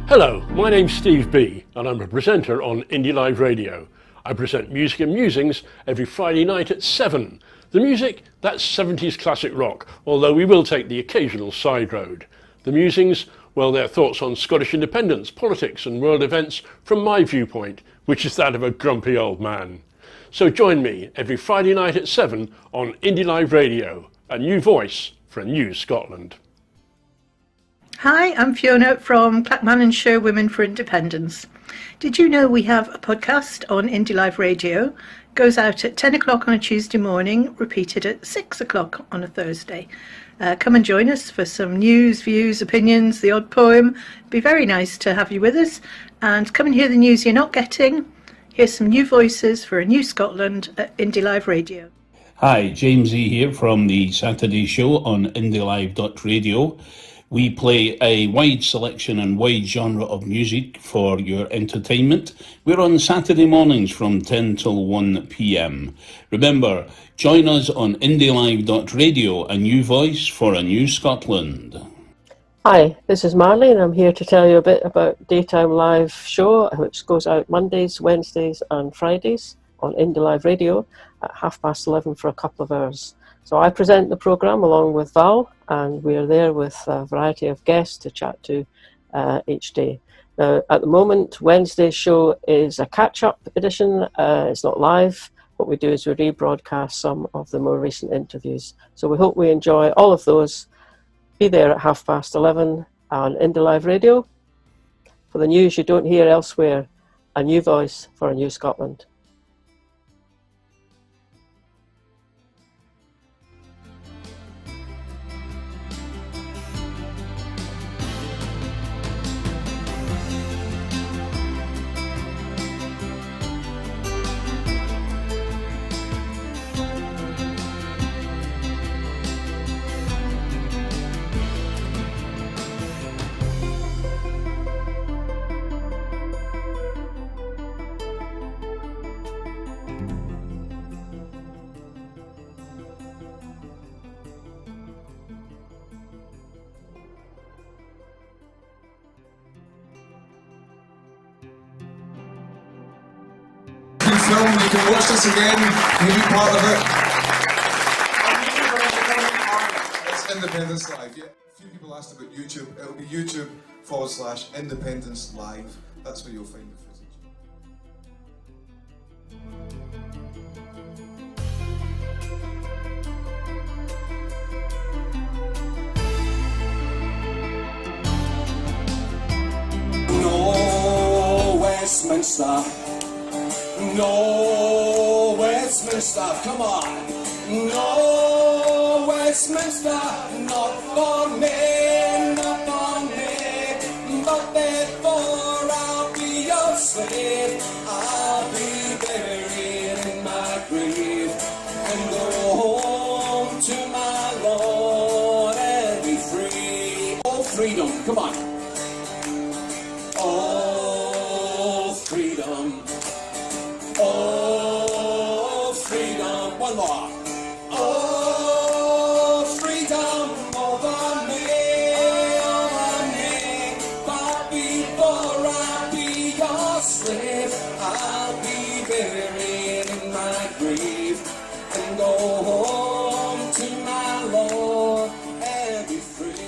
Hello, my name's Steve B and I'm a presenter on Indie Live Radio. I present Music and Musings every Friday night at 7. The music, that's 70s classic rock, although we will take the occasional side road. The musings, well, they're thoughts on Scottish independence, politics and world events from my viewpoint, which is that of a grumpy old man. So join me every Friday night at 7 on Indie Live Radio, a new voice for a new Scotland. Hi, I'm Fiona from Clackmann and Show Women for Independence. Did you know we have a podcast on Indie Live Radio? Goes out at 10 o'clock on a Tuesday morning, repeated at 6 o'clock on a Thursday. Come and join us for some news, views, opinions, the odd poem. It'd be very nice to have you with us. And come and hear the news you're not getting. Here's some new voices for a new Scotland at Indie Live Radio. Hi, James E here from the Saturday show on indylive.radio. We play a wide selection and wide genre of music for your entertainment. We're on Saturday mornings from 10 till 1 p.m. Remember, join us on indylive.radio, a new voice for a new Scotland. Hi, this is Marley and I'm here to tell you a bit about Daytime Live show, which goes out Mondays, Wednesdays and Fridays on Indie Live Radio at 11:30 for a couple of hours. So I present the programme along with Val, and we're there with a variety of guests to chat to each day. Now, at the moment, Wednesday's show is a catch-up edition. It's not live. What we do is we rebroadcast some of the more recent interviews. So we hope we enjoy all of those. Be there at 11:30 on Indie Live Radio. For the news you don't hear elsewhere, a new voice for a new Scotland. Film, you can watch this again, you can be part of it. It's Independence Live, yeah. A few people asked about YouTube. It'll be YouTube/Independence Live. That's where you'll find the footage. No Westminster. No Westminster, come on. No Westminster, not for me, not for me. But therefore I'll be your slave. I'll be buried in my grave and go home to my Lord and be free. Oh, freedom, come on. Oh, freedom. Oh, freedom, one more. Oh, freedom over me. But before I be your slave, I'll be buried in my grave and go home to my Lord and be free.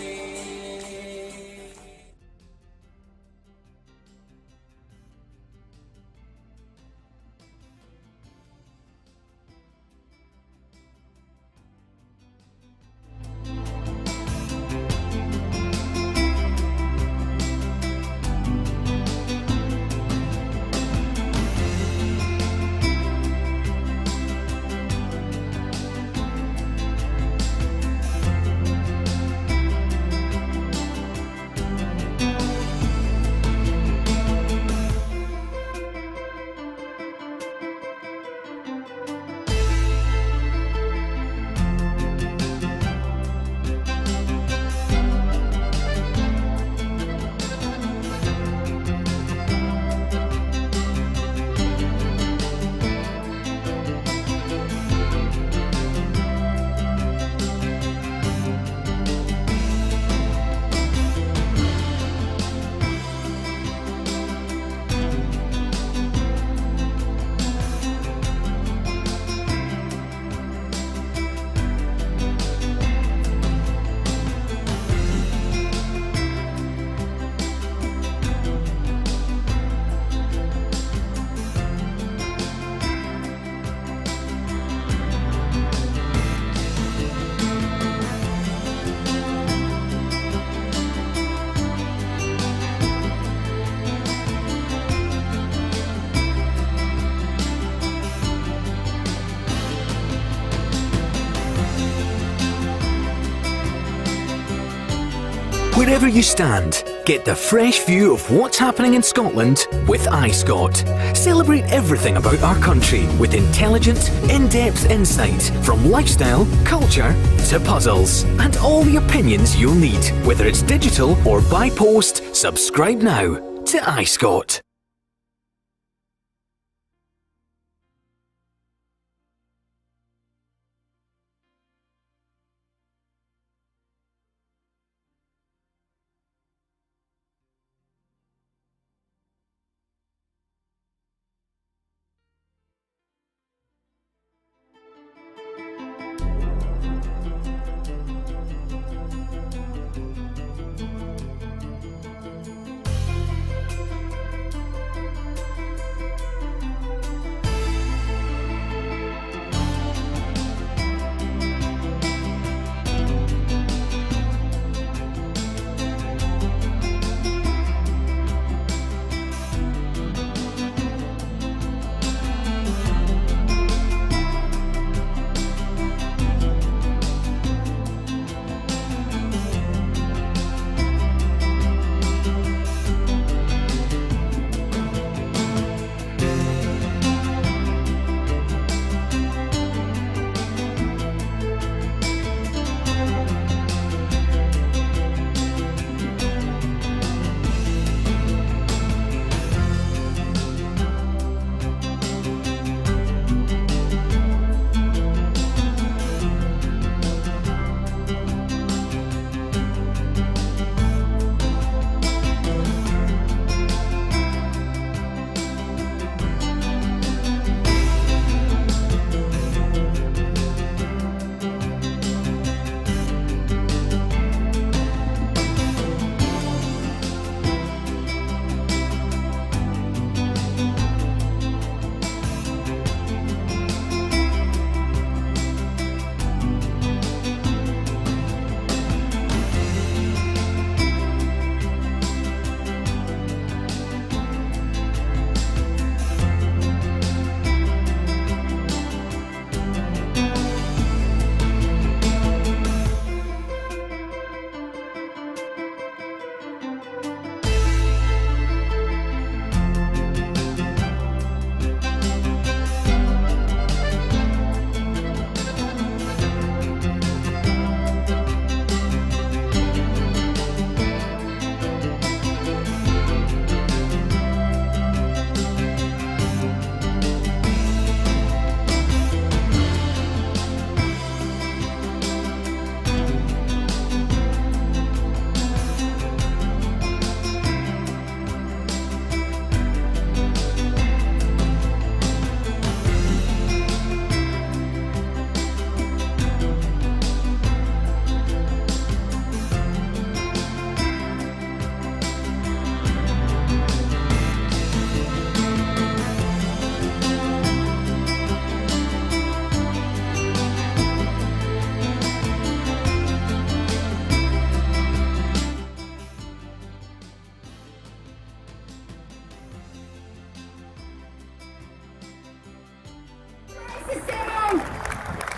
Wherever you stand, get the fresh view of what's happening in Scotland with iScot. Celebrate everything about our country with intelligent, in-depth insight from lifestyle, culture to puzzles. And all the opinions you'll need, whether it's digital or by post. Subscribe now to iScot.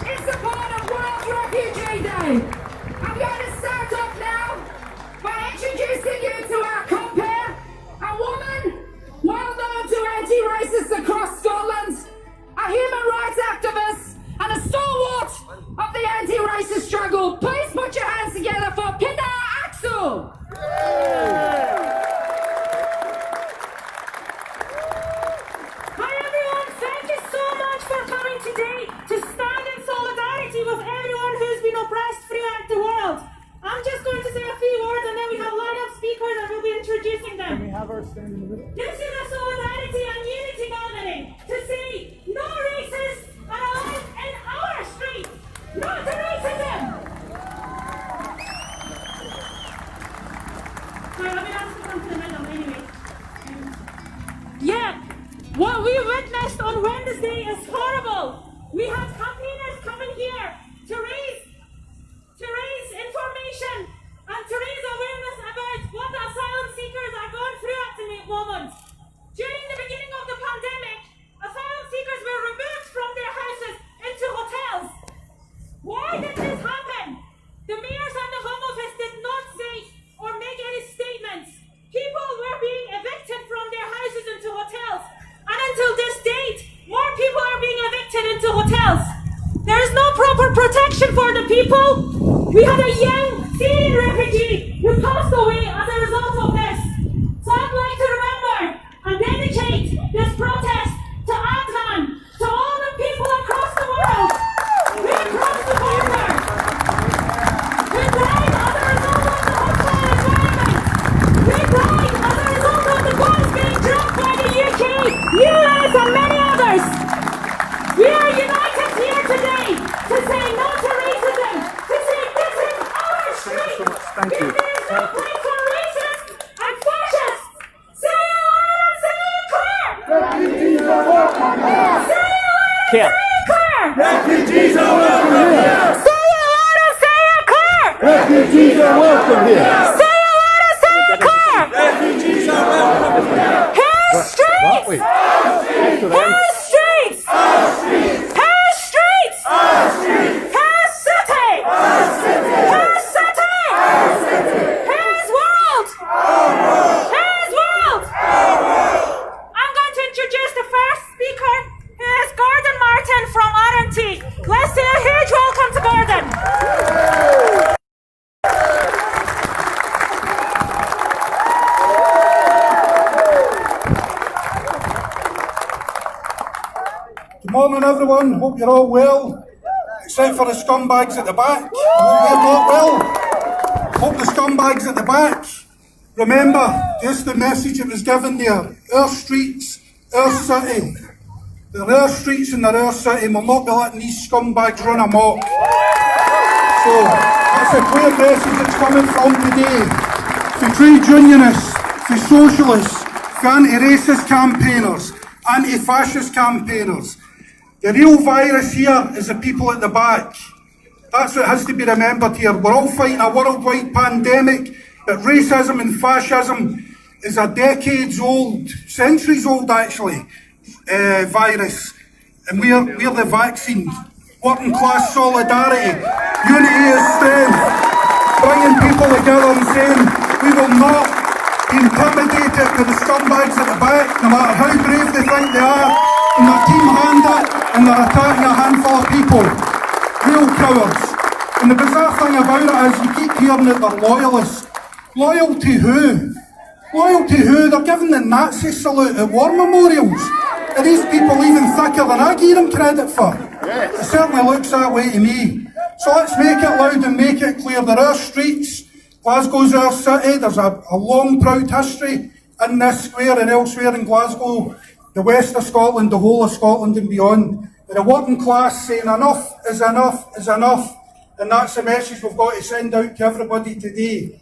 In support of World Refugee Day, I'm going to start off now by introducing you to our compere, a woman well known to anti-racists across Scotland, a human rights activist and a stalwart of the anti-racist struggle. Please put your hands together for Pinda Axel. Hi everyone, thank you so much for coming today to stand in solidarity with everyone who's been oppressed throughout the world. I'm just going to say a few words and then we have lined up speakers and we'll be introducing them. Can we have our stand in the middle? This is a solidarity and unity gathering to say no racists are allowed in our streets. No to racism! Sorry, let me ask you come to the middle anyway. Yeah, what we witnessed on Wednesday is horrible. We have campaigners coming here to raise information and to raise awareness about what the asylum seekers are going through at the moment. During the beginning of more protection for the people. We had a young Syrian refugee who passed away as a result of this. So I'd like to remember and dedicate this protest to Adnan, to all the people across the world who crossed the border, who died as a result of the hostile environment, who died as a result of the bombs being dropped by the UK, US and many others. We are united here today to say no to racism, to say this is our street. Thank you. There is no place for racists and fascists. Say it loud and say it clear. Refugees are welcome here. Say it loud and say it clear. Refugees are welcome here. Say it loud and say it clear. Refugees are welcome here. Say it loud and say it clear. Refugees are welcome here. Harris streets. Harris streets. Harris streets. Harris city. Harris city. Harris world. Harris world. I'm going to introduce the first speaker, who is Gordon Martin from RMT. Let's say a huge welcome to Gordon. Good morning, everyone. Hope you're all well, except for the scumbags at the back. I hope they're not well. Hope the scumbags at the back remember just the message that was given there. Our streets, our city. They're our streets and they're our city. We'll not be letting these scumbags run amok. So that's a clear message that's coming from today. For trade unionists, for socialists, for anti-racist campaigners, anti-fascist campaigners. The real virus here is the people at the back. That's what has to be remembered here. We're all fighting a worldwide pandemic, but racism and fascism is a decades old, centuries old actually, virus. And we're the vaccine. Working class solidarity, unity is strength. Bringing people together and saying we will not be intimidated by the scumbags at the back, no matter how brave they think they are, and they're team-handed and they're attacking a handful of people. Real cowards. And the bizarre thing about it is you keep hearing that they're loyalists. Loyal to who? Loyal to who? They're giving the Nazi salute at war memorials. Are these people even thicker than I give them credit for? It certainly looks that way to me. So let's make it loud and make it clear. There are streets. Glasgow's our city. There's a long, proud history in this square and elsewhere in Glasgow, the west of Scotland, the whole of Scotland and beyond. And the working class saying enough is enough is enough. And that's the message we've got to send out to everybody today.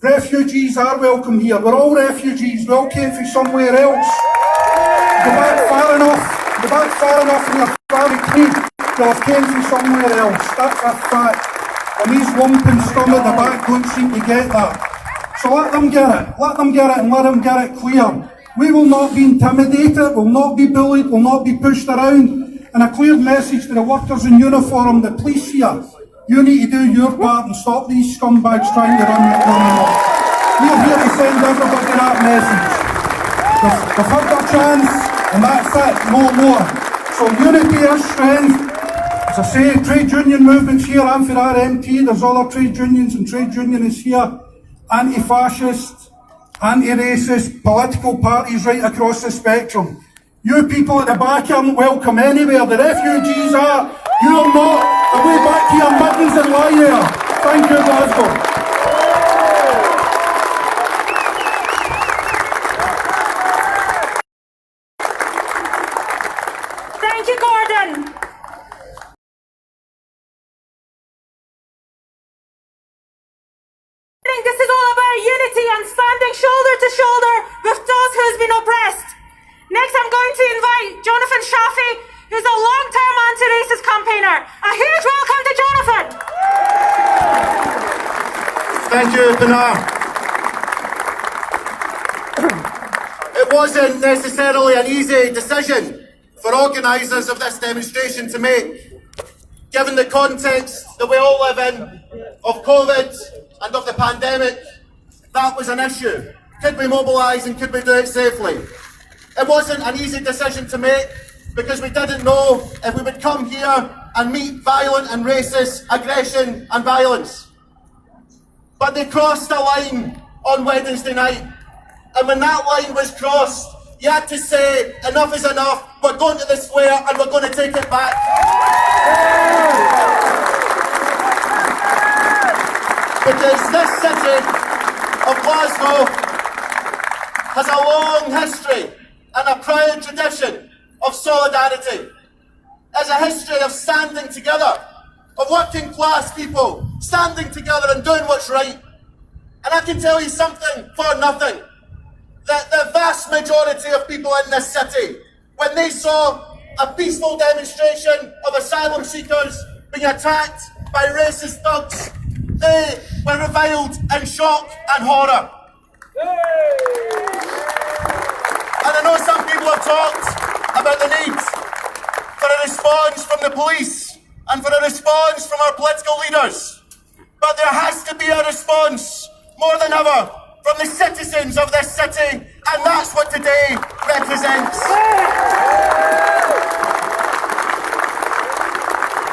Refugees are welcome here. We're all refugees. We all came from somewhere else. Go back far enough in your family tree, you'll have came from somewhere else. That's a fact. And these lumpen scum at the back don't seem to get that. So let them get it. Let them get it and let them get it clear. We will not be intimidated, will not be bullied, will not be pushed around. And a clear message to the workers in uniform, the police here. You need to do your part and stop these scumbags trying to run off. We're here to send everybody that message. They've had their chance, and that's it, no more. So unity is strength. As I say, trade union movements here, I'm for RMT, there's other trade unions and trade unionists here, anti-fascist, anti-racist, political parties right across the spectrum. You people at the back aren't welcome anywhere, the refugees are, you're not. Away back to your mittens and lie there. Thank you, Glasgow. Thank you, Gordon. This is all about unity and standing shoulder to shoulder with those who's been oppressed. Next, I'm going to invite Jonathan Shafi, who's a long-term anti-racist campaigner. A huge welcome to Jonathan. Thank you, Pinar. It wasn't necessarily an easy decision for organisers of this demonstration to make, given the context that we all live in, of COVID and of the pandemic. That was an issue. Could we mobilise and could we do it safely? It wasn't an easy decision to make because we didn't know if we would come here and meet violent and racist aggression and violence. But they crossed a line on Wednesday night, and when that line was crossed, you had to say, enough is enough, we're going to the square and we're going to take it back. Because this city of Glasgow has a long history and a proud tradition of solidarity. There's a history of standing together, of working class people standing together and doing what's right. And I can tell you something for nothing, that the vast majority of people in this city, when they saw a peaceful demonstration of asylum seekers being attacked by racist thugs, they were reviled in shock and horror. And I know some people have talked about the need for a response from the police and for a response from our political leaders. But there has to be a response, more than ever, from the citizens of this city, and that's what today represents.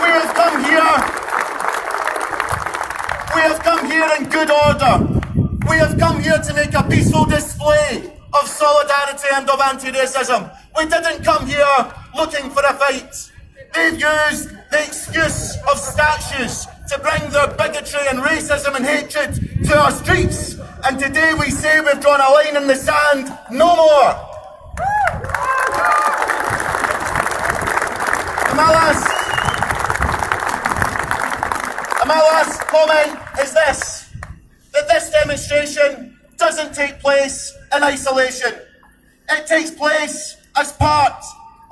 We have come here in good order. We have come here to make a peaceful display of solidarity and of anti-racism. We didn't come here looking for a fight. They've used the excuse of statues to bring their bigotry and racism and hatred to our streets. And today we say we've drawn a line in the sand, no more. And my last comment is this, that this demonstration doesn't take place in isolation. It takes place as part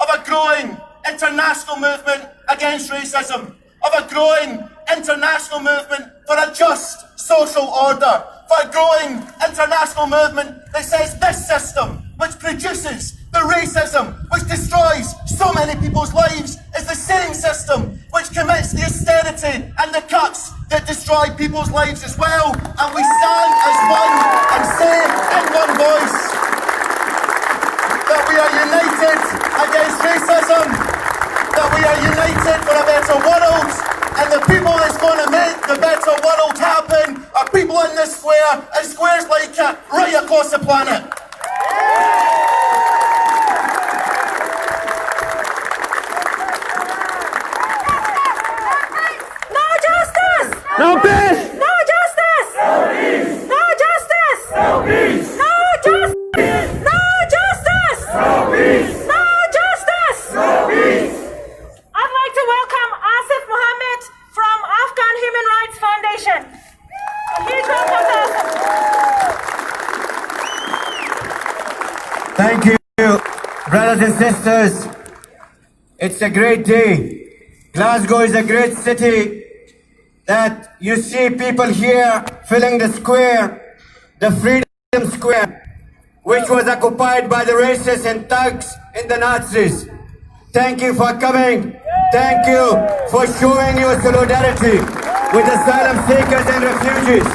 of a growing international movement against racism, of a growing international movement for a just social order, for a growing international movement that says this system, which produces the racism, which destroys so many people's lives, is the same system which commits the austerity and the cuts that destroy people's lives as well. And we stand as one and say in one voice that we are united against racism, that we are united for a better world, and the people that's going to make the better world happen are people in this square and squares like it right across the planet. No peace! No justice! No peace! No justice! No peace! No justice! No justice! No peace! No justice! No peace! I'd like to welcome Asif Mohammed from Afghan Human Rights Foundation. A huge welcome to Asif. Thank you, brothers and sisters. It's a great day. Glasgow is a great city that you see people here filling the square, the Freedom Square, which was occupied by the racists and thugs and the Nazis. Thank you for coming. Thank you for showing your solidarity with asylum seekers and refugees.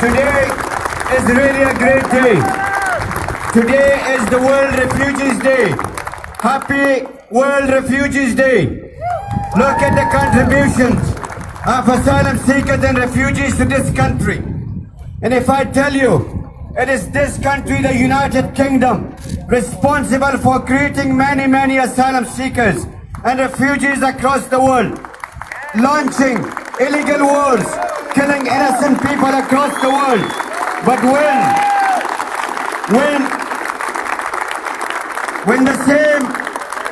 Today is really a great day. Today is the World Refugees Day. Happy World Refugees Day. Look at the contributions of asylum seekers and refugees to this country. And if I tell you, it is this country, the United Kingdom, responsible for creating many, many asylum seekers and refugees across the world, launching illegal wars, killing innocent people across the world. But when the same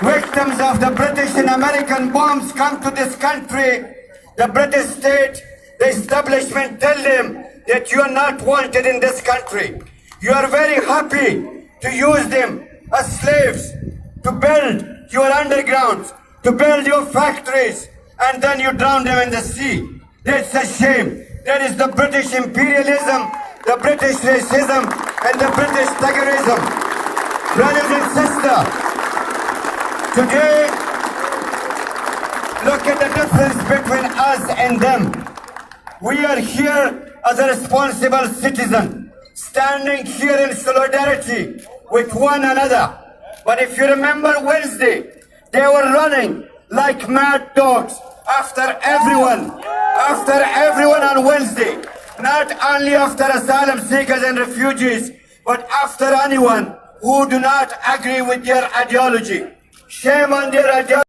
victims of the British and American bombs come to this country, the British state, the establishment tell them that you are not wanted in this country. You are very happy to use them as slaves, to build your undergrounds, to build your factories, and then you drown them in the sea. That's a shame. That is the British imperialism, the British racism, and the British terrorism. Brothers and sisters, today, look at the difference between us and them. We are here as a responsible citizen, standing here in solidarity with one another. But if you remember Wednesday, they were running like mad dogs after everyone on Wednesday. Not only after asylum seekers and refugees, but after anyone who do not agree with their ideology. Shame on their ideology.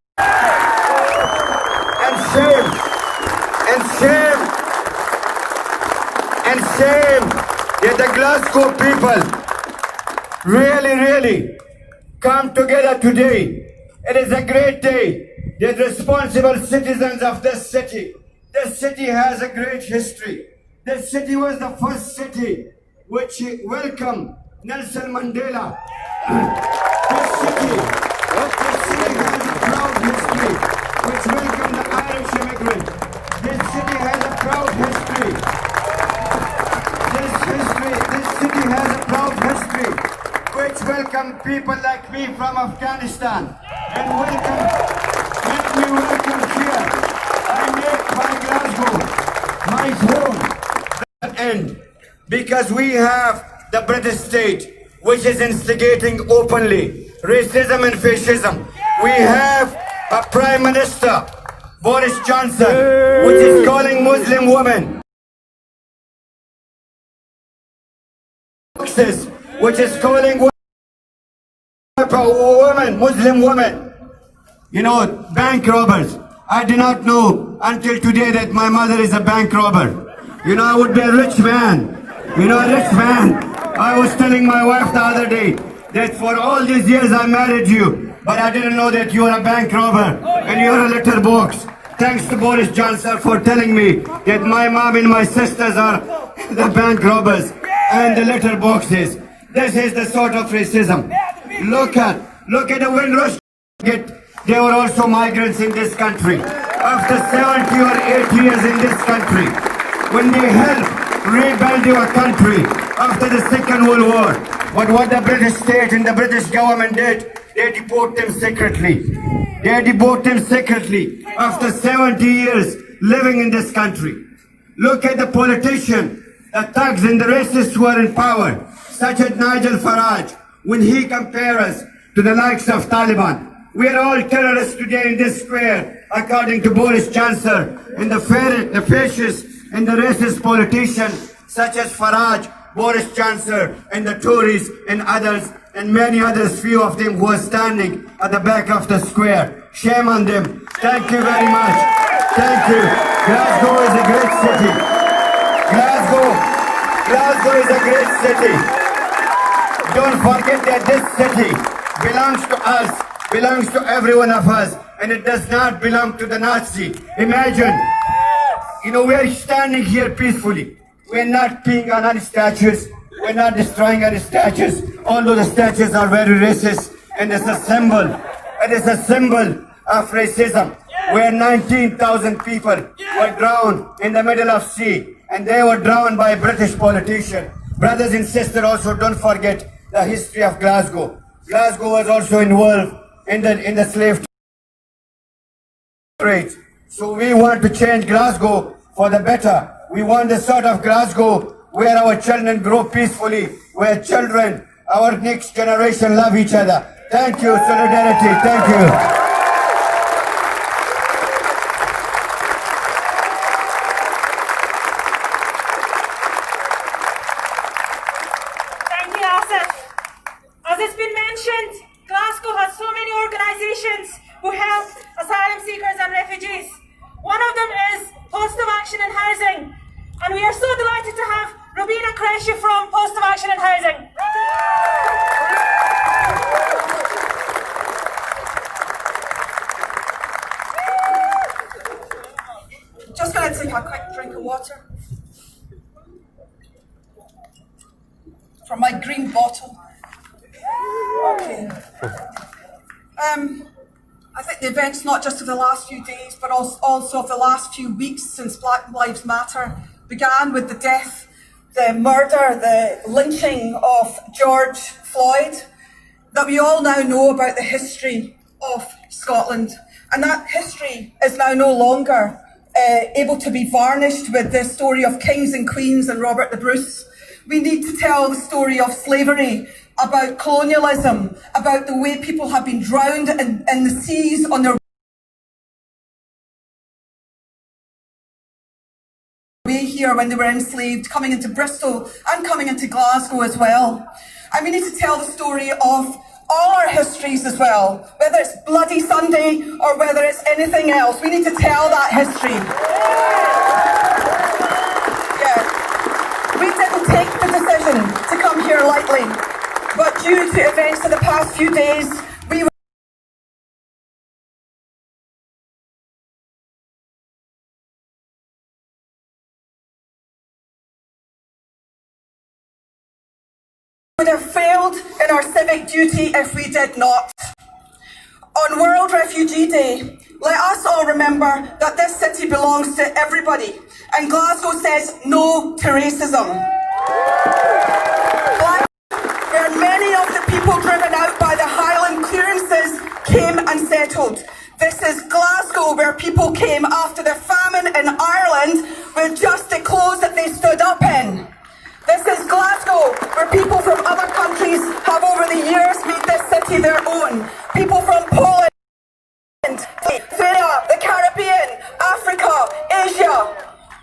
And shame that the Glasgow people really come together today. It is a great day that responsible citizens of this city has a great history. This city was the first city which welcomed Nelson Mandela. This city has a proud history which welcomed the Irish immigrant. This city has a proud history. This city has a proud history which welcomed people like me from Afghanistan. And let me welcome here. I make my Glasgow my home. And because we have the British state which is instigating openly racism and fascism. We have a Prime Minister, Boris Johnson, which is calling Muslim women, which is calling Muslim women, bank robbers. I did not know until today that my mother is a bank robber. I would be a rich man. A rich man. I was telling my wife the other day that for all these years I married you, but I didn't know that you are a bank robber and you are a letterbox. Thanks to Boris Johnson for telling me that my mom and my sisters are the bank robbers and the letterboxes. This is the sort of racism. Look at the Windrush. They were also migrants in this country. After 70 or 80 years in this country, when they helped rebuild your country after the Second World War. But what the British state and the British government did, they deport them secretly. After 70 years living in this country. Look at the politicians, the thugs and the racists who are in power, such as Nigel Farage, when he compares us to the likes of Taliban. We are all terrorists today in this square, according to Boris Johnson and the fascist and the racist politicians such as Farage, Boris Johnson and the Tories and others and many others, few of them who are standing at the back of the square. Shame on them. Thank you very much. Thank you. Glasgow is a great city. Glasgow is a great city. Don't forget that this city belongs to us, belongs to every one of us, and it does not belong to the Nazi. Imagine, we are standing here peacefully. We're not peeing on any statues. We're not destroying any statues, although the statues are very racist, and it's a symbol. It is a symbol of racism, where 19,000 people were drowned in the middle of sea, and they were drowned by a British politician. Brothers and sisters, also don't forget the history of Glasgow. Glasgow was also involved in the slave trade. So we want to change Glasgow for the better. We want the sort of Glasgow where our children grow peacefully, where children, our next generation, love each other. Thank you, solidarity. Thank you. As it's been mentioned, Glasgow has so many organisations who help asylum seekers and refugees. One of them is Post of Action and Housing, and we are so delighted to have Robina Cresci from Post of Action and Housing. Just going to take a quick drink of water from my green bottle. Okay. I think the events not just of the last few days, but also of the last few weeks since Black Lives Matter began with the death, the murder, the lynching of George Floyd, that we all now know about the history of Scotland. And that history is now no longer able to be varnished with the story of kings and queens and Robert the Bruce. We need to tell the story of slavery, about colonialism, about the way people have been drowned in the seas on their way here when they were enslaved, coming into Bristol and coming into Glasgow as well. And we need to tell the story of all our histories as well, whether it's Bloody Sunday or whether it's anything else. We need to tell that history. Yeah. We didn't take the decision to come here lightly, but due to events of the past few days, we would have failed in our civic duty if we did not. On World Refugee Day, let us all remember that this city belongs to everybody, and Glasgow says no to racism. Where many of the people driven out by the Highland clearances came and settled. This is Glasgow, where people came after the famine in Ireland with just the clothes that they stood up in. This is Glasgow, where people from other countries have over the years made this city their own. People from Poland, Australia, the Caribbean, Africa, Asia.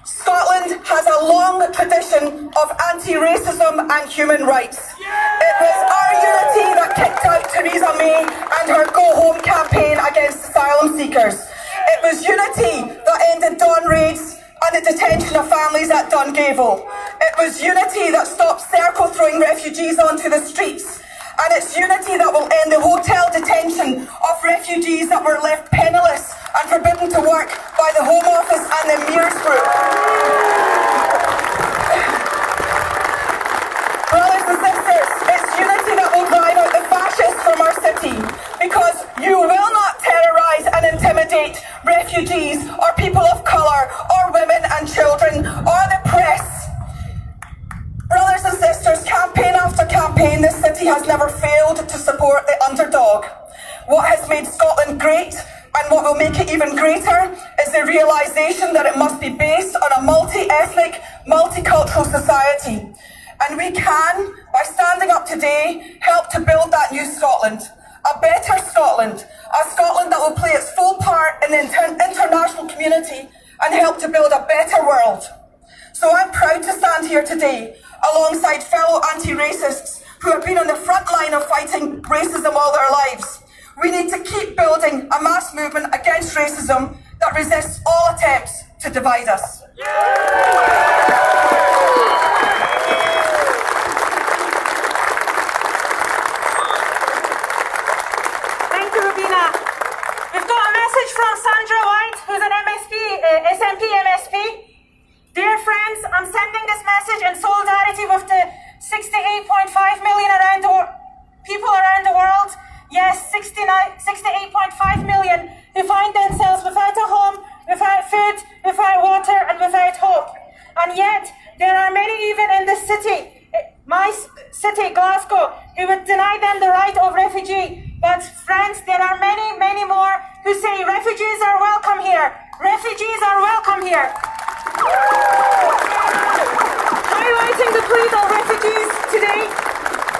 Scotland has a long tradition of anti-racism and human rights. It was our unity that kicked out Theresa May and her Go Home campaign against asylum seekers. It was unity that ended dawn raids and the detention of families at Dungavel. It was unity that stopped circle throwing refugees onto the streets. And it's unity that will end the hotel detention of refugees that were left penniless and forbidden to work by the Home Office and the Mears Group. Brothers and sisters, it's unity that will drive out the fascists from our city, because you will not terrorise and intimidate refugees or people of colour or women and children or the press. Brothers and sisters, campaign after campaign, this city has never failed to support the underdog. What has made Scotland great, and what will make it even greater, is the realisation that it must be based on a multi-ethnic, multicultural society. And we can, by standing up today, help to build that new Scotland. A better Scotland. A Scotland that will play its full part in the international community and help to build a better world. So I'm proud to stand here today alongside fellow anti-racists who have been on the front line of fighting racism all their lives. We need to keep building a mass movement against racism that resists all attempts to divide us. Thank you, Rubina. We've got a message from Sandra White, who's an SNP MSP. Dear friends, I'm sending this message in solidarity with the 68.5 million people around the world. Yes, 68.5 million who find themselves without a home, without food, without water, and without hope. And yet, there are many even in this city, my city, Glasgow, who would deny them the right of refugee. But friends, there are many, many more who say refugees are welcome here. Refugees are welcome here. Highlighting the plight of refugees today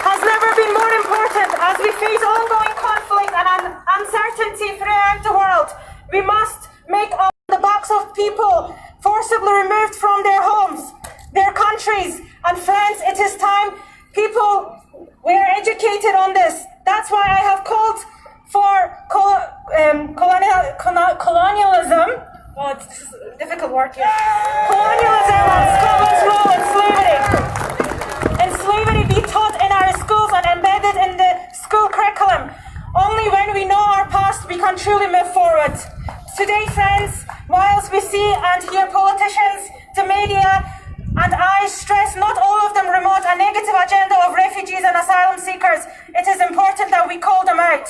has never been more important as we face ongoing conflict and uncertainty throughout the world. We must make up the backs of people forcibly removed from their homes, their countries. And friends, it is time people were educated on this. That's why I have called for colonialism. Oh, it's a difficult word here. Colonialism and Scotland's role in slavery. And slavery be taught in our schools and embedded in the school curriculum. Only when we know our past we can truly move forward. Today, friends, whilst we see and hear politicians, the media, and I stress not all of them remote a negative agenda of refugees and asylum seekers, it is important that we call them out.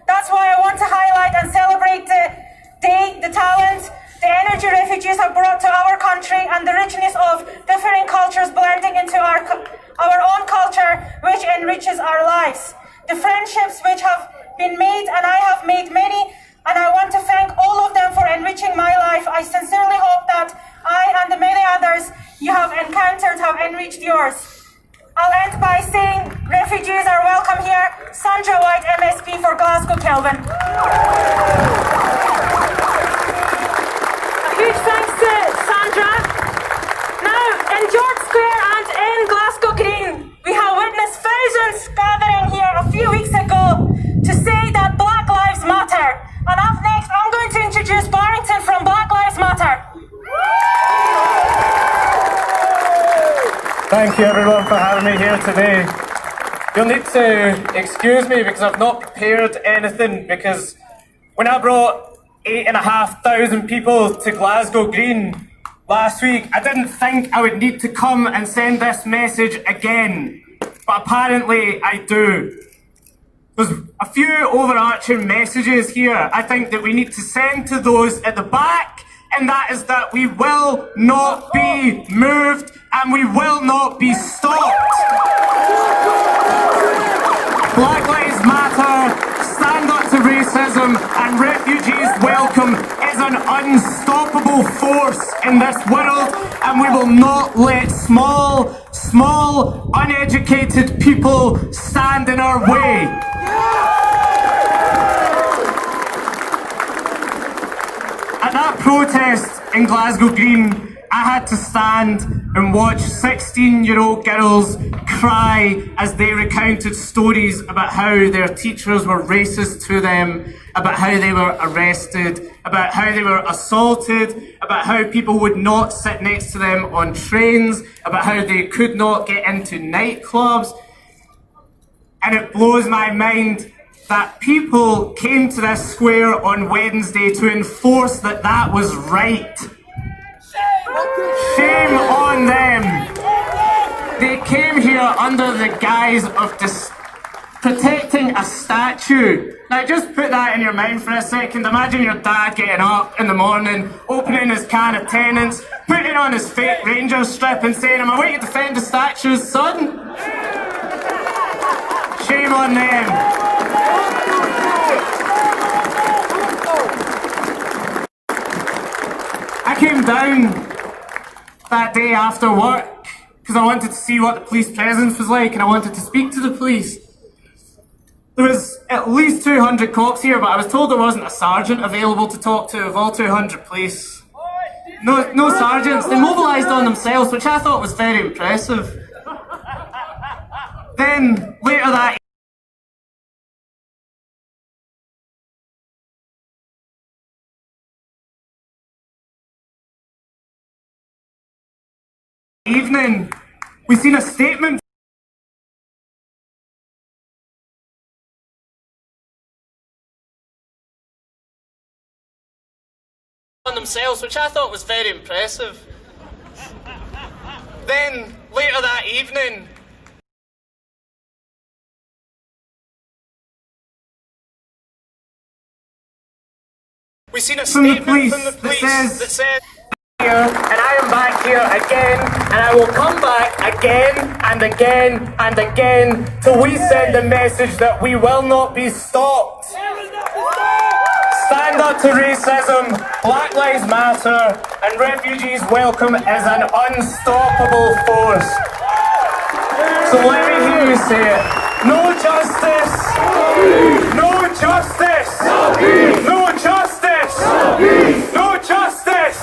That's why I want to highlight and celebrate the day, the talent, the energy refugees have brought to our country, and the richness of different cultures blending into our own culture, which enriches our lives. The friendships which have been made, and I have made many, and I want to thank all of them for enriching my life. I sincerely hope that I and the many others you have encountered have enriched yours. I'll end by saying refugees are welcome here. Sandra White, MSP for Glasgow, Kelvin. A huge thanks to Sandra. thank you everyone for having me here today. You'll need to excuse me because I've not prepared anything, because when I brought 8,500 people to Glasgow Green last week, I didn't think I would need to come and send this message again, but apparently I do. There's a few overarching messages here I think that we need to send to those at the back, and that is that we will not be moved and we will not be stopped. Black Lives Matter, stand up to racism, and refugees welcome is an unstoppable force in this world, and we will not let small, uneducated people stand in our way. At that protest in Glasgow Green, I had to stand and watch 16-year-old girls cry as they recounted stories about how their teachers were racist to them, about how they were arrested, about how they were assaulted, about how people would not sit next to them on trains, about how they could not get into nightclubs. And it blows my mind that people came to this square on Wednesday to enforce that that was right. Shame on them. They came here under the guise of protecting a statue. Now just put that in your mind for a second. Imagine your dad getting up in the morning, opening his can of Tennent's, putting on his fake Ranger strip and saying, "I'm away to defend the statues, son." Shame on them. I came down that day after work because I wanted to see what the police presence was like, and I wanted to speak to the police. There was at least 200 cops here, but I was told there wasn't a sergeant available to talk to of all 200 police. No sergeants. They mobilised on themselves, which I thought was very impressive. Then later that evening, we seen a statement on themselves, which I thought was very impressive. Then later that evening, we seen a statement from the police that said, and I am back here again, and I will come back again and again and again till we send a message that we will not be stopped. Stand up to racism, Black Lives Matter, and refugees welcome is an unstoppable force. So let me hear you say it. No justice! No justice! No justice! No justice!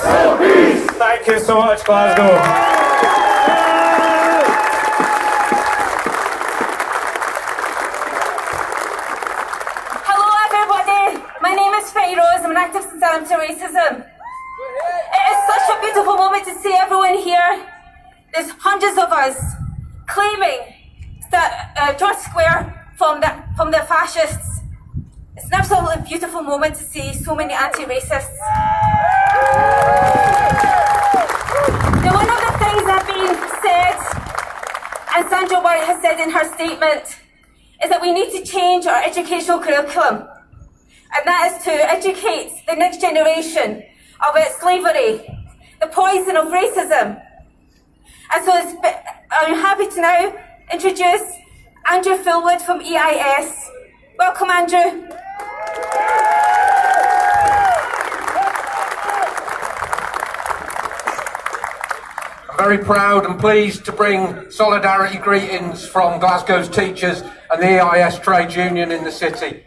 Thank you so much, Glasgow. Hello everybody, my name is Rose. I'm an activist in stand up to racism. It is such a beautiful moment to see everyone here. There's hundreds of us claiming that George Square from the fascists. It's an absolutely beautiful moment to see so many anti-racists. Now, one of the things that have been said, and Sandra White has said in her statement, is that we need to change our educational curriculum. And that is to educate the next generation about slavery, the poison of racism. And so I'm happy to now introduce Andrew Fullwood from EIS. Welcome, Andrew. I'm very proud and pleased to bring solidarity greetings from Glasgow's teachers and the EIS trade union in the city.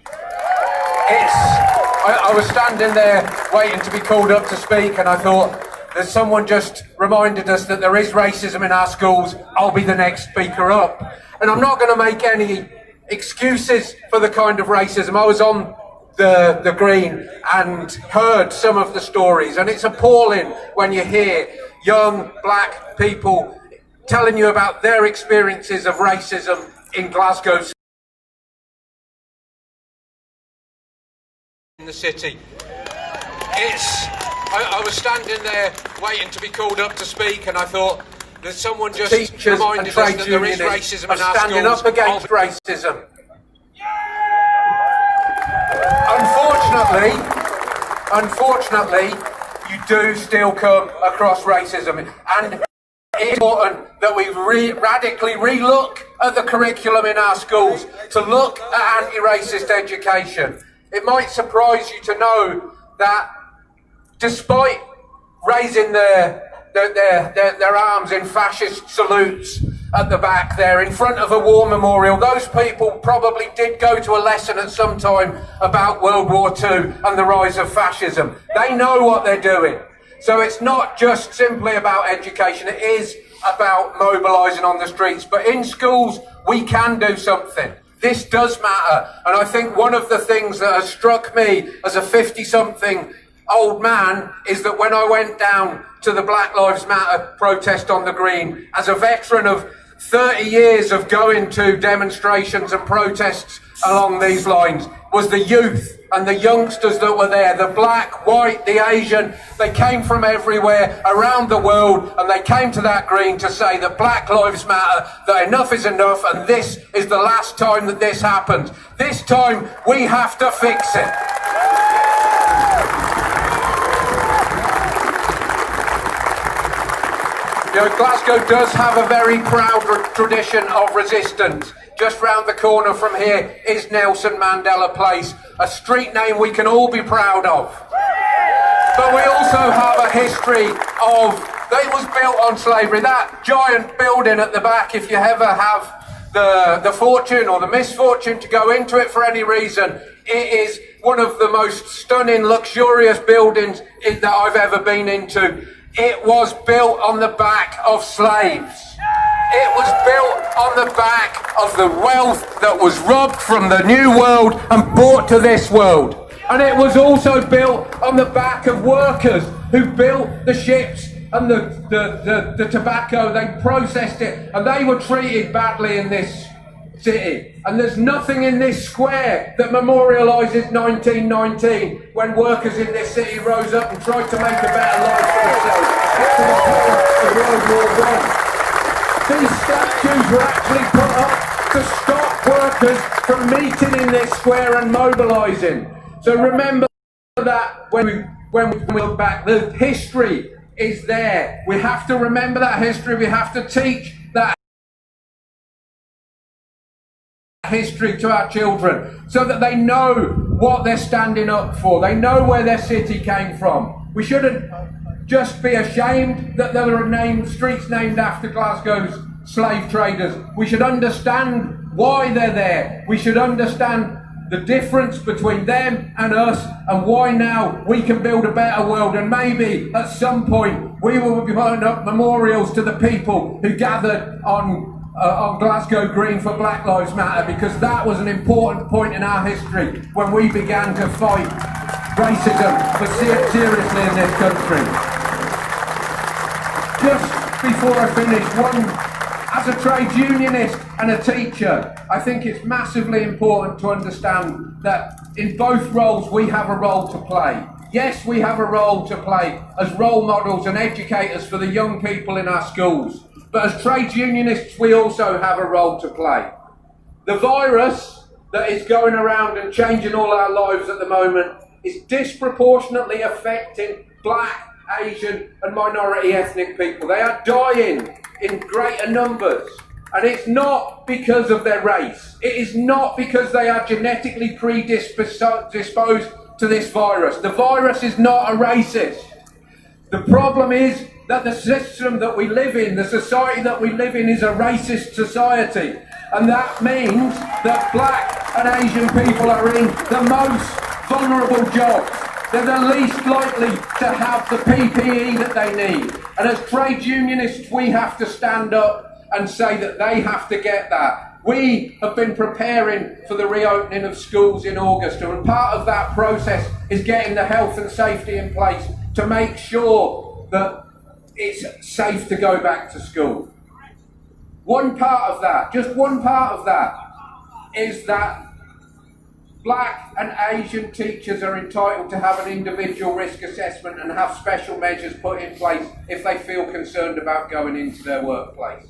I was standing there waiting to be called up to speak, and I thought, there's someone just reminded us that there is racism in our schools, I'll be the next speaker up. And I'm not going to make any excuses for the kind of racism. I was on the Green and heard some of the stories, and it's appalling when you hear young black people telling you about their experiences of racism in Glasgow. In the city. I was standing there waiting to be called up to speak, and I thought, there's someone just reminded us that there is racism in our schools. Standing up against racism. Unfortunately, you do still come across racism, and it's important that we radically re-look at the curriculum in our schools to look at anti-racist education. It might surprise you to know that despite raising their arms in fascist salutes at the back there in front of a war memorial, those people probably did go to a lesson at some time about World War II and the rise of fascism. They know what they're doing. So it's not just simply about education, it is about mobilising on the streets. But in schools, we can do something. This does matter. And I think one of the things that has struck me as a 50-something old man is that when I went down to the Black Lives Matter protest on the Green, as a veteran of 30 years of going to demonstrations and protests along these lines, was the youth and the youngsters that were there, the black, white, the Asian. They came from everywhere around the world, and they came to that Green to say that Black Lives Matter, that enough is enough, and this is the last time that this happens. This time we have to fix it. You know, Glasgow does have a very proud tradition of resistance. Just round the corner from here is Nelson Mandela Place, a street name we can all be proud of. But we also have a history of, it was built on slavery. That giant building at the back, if you ever have the fortune or the misfortune to go into it for any reason, it is one of the most stunning, luxurious buildings that I've ever been into. It was built on the back of slaves. It was built on the back of the wealth that was robbed from the New World and brought to this world. And it was also built on the back of workers who built the ships and the tobacco. They processed it, and they were treated badly in this city. And there's nothing in this square that memorialises 1919, when workers in this city rose up and tried to make a better life for themselves after the collapse of World War I. These statues were actually put up to stop workers from meeting in this square and mobilising. So remember that when we look back, the history is there. We have to remember that history. We have to teach that history to our children so that they know what they're standing up for. They know where their city came from. We shouldn't just be ashamed that there are streets named after Glasgow's slave traders. We should understand why they're there. We should understand the difference between them and us, and why now we can build a better world. And maybe at some point we will be putting up memorials to the people who gathered on Glasgow Green for Black Lives Matter, because that was an important point in our history when we began to fight racism seriously in this country. Just before I finish, as a trades unionist and a teacher, I think it's massively important to understand that in both roles we have a role to play. Yes, we have a role to play as role models and educators for the young people in our schools. But as trades unionists, we also have a role to play. The virus that is going around and changing all our lives at the moment is disproportionately affecting black, Asian and minority ethnic people. They are dying in greater numbers. And it's not because of their race. It is not because they are genetically predisposed to this virus. The virus is not a racist. The problem is that the system that we live in, the society that we live in, is a racist society. And that means that black and Asian people are in the most vulnerable jobs. They're the least likely to have the PPE that they need. And as trade unionists, we have to stand up and say that they have to get that. We have been preparing for the reopening of schools in August, and part of that process is getting the health and safety in place to make sure that it's safe to go back to school. One part of that, just one part of that, is that Black and Asian teachers are entitled to have an individual risk assessment and have special measures put in place if they feel concerned about going into their workplace.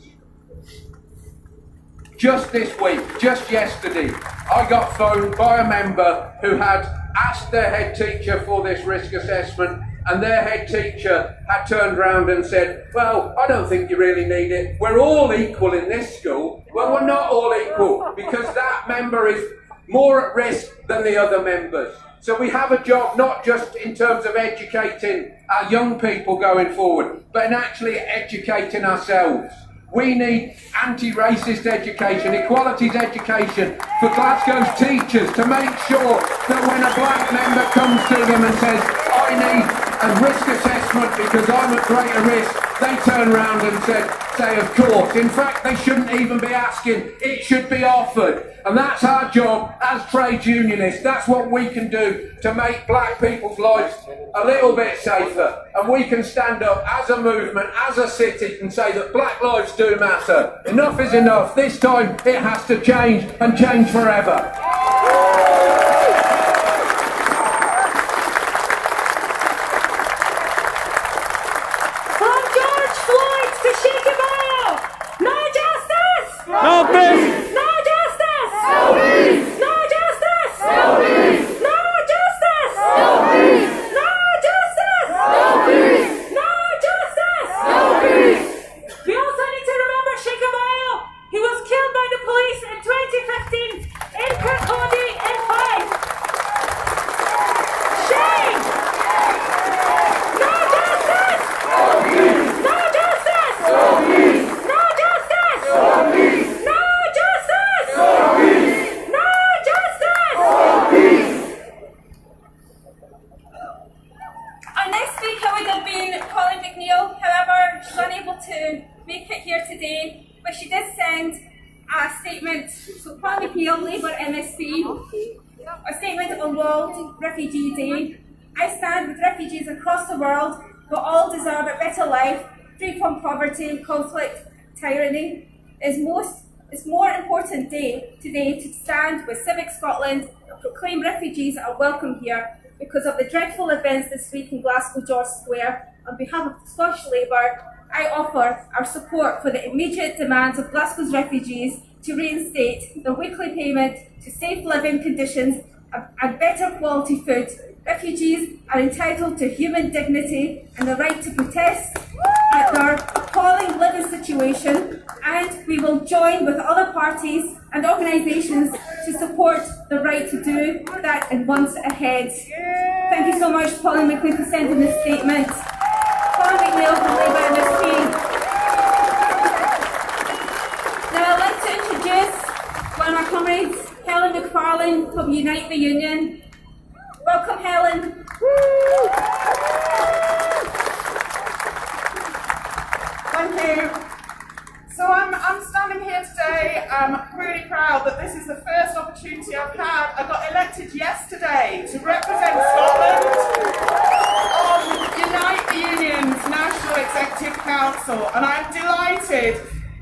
Just this week, just yesterday, I got phoned by a member who had asked their head teacher for this risk assessment, and their head teacher had turned around and said, well, I don't think you really need it. We're all equal in this school. Well, we're not all equal, because that member is more at risk than the other members. So we have a job not just in terms of educating our young people going forward, but in actually educating ourselves. We need anti-racist education, equalities education for Glasgow's teachers to make sure that when a black member comes to them and says, I need a risk assessment because I'm at greater risk, they turn around and say, of course. In fact, they shouldn't even be asking, it should be offered. And that's our job as trade unionists. That's what we can do to make black people's lives a little bit safer. And we can stand up as a movement, as a city, and say that black lives do matter. Enough is enough. This time it has to change, and change forever. From George Floyd to Shaky Mayo, no justice! No peace! No justice! No peace! No justice! No peace! No justice! No peace! No justice! No peace! No justice! No peace! We also need to remember Shaky Mayo. He was killed by the police in 2015 in Kirkcaldy in Fife. Shame! No justice! No peace! No justice! No peace! No justice! No peace! No justice! No peace! No justice! No peace! Our next speaker would have been Colin McNeil, however, she's unable to make it here today, but she did send a statement. So Colin McNeil, Labour MSP, a statement on World Refugee Day. I stand with refugees across the world who all deserve a better life, free from poverty, conflict, tyranny. It's more important day today to stand with Civic Scotland and proclaim refugees are welcome here because of the dreadful events this week in Glasgow George Square. On behalf of Scottish Labour, I offer our support for the immediate demands of Glasgow's refugees to reinstate their weekly payment, to safe living conditions and better quality food. Refugees are entitled to human dignity and the right to protest at their appalling living situation, and we will join with other parties and organisations to support the right to do that in months ahead. Thank you so much, Pauline McLean, for sending this statement. Pauline McNeil from Labour MSP. Now I'd like to introduce one of my comrades, Helen McFarlane from Unite the Union. Welcome, Helen. Thank you. So I'm standing here today. I'm really proud that this is the first opportunity I've had. I got elected yesterday to represent Scotland on Unite the Union's National Executive Council, and I'm delighted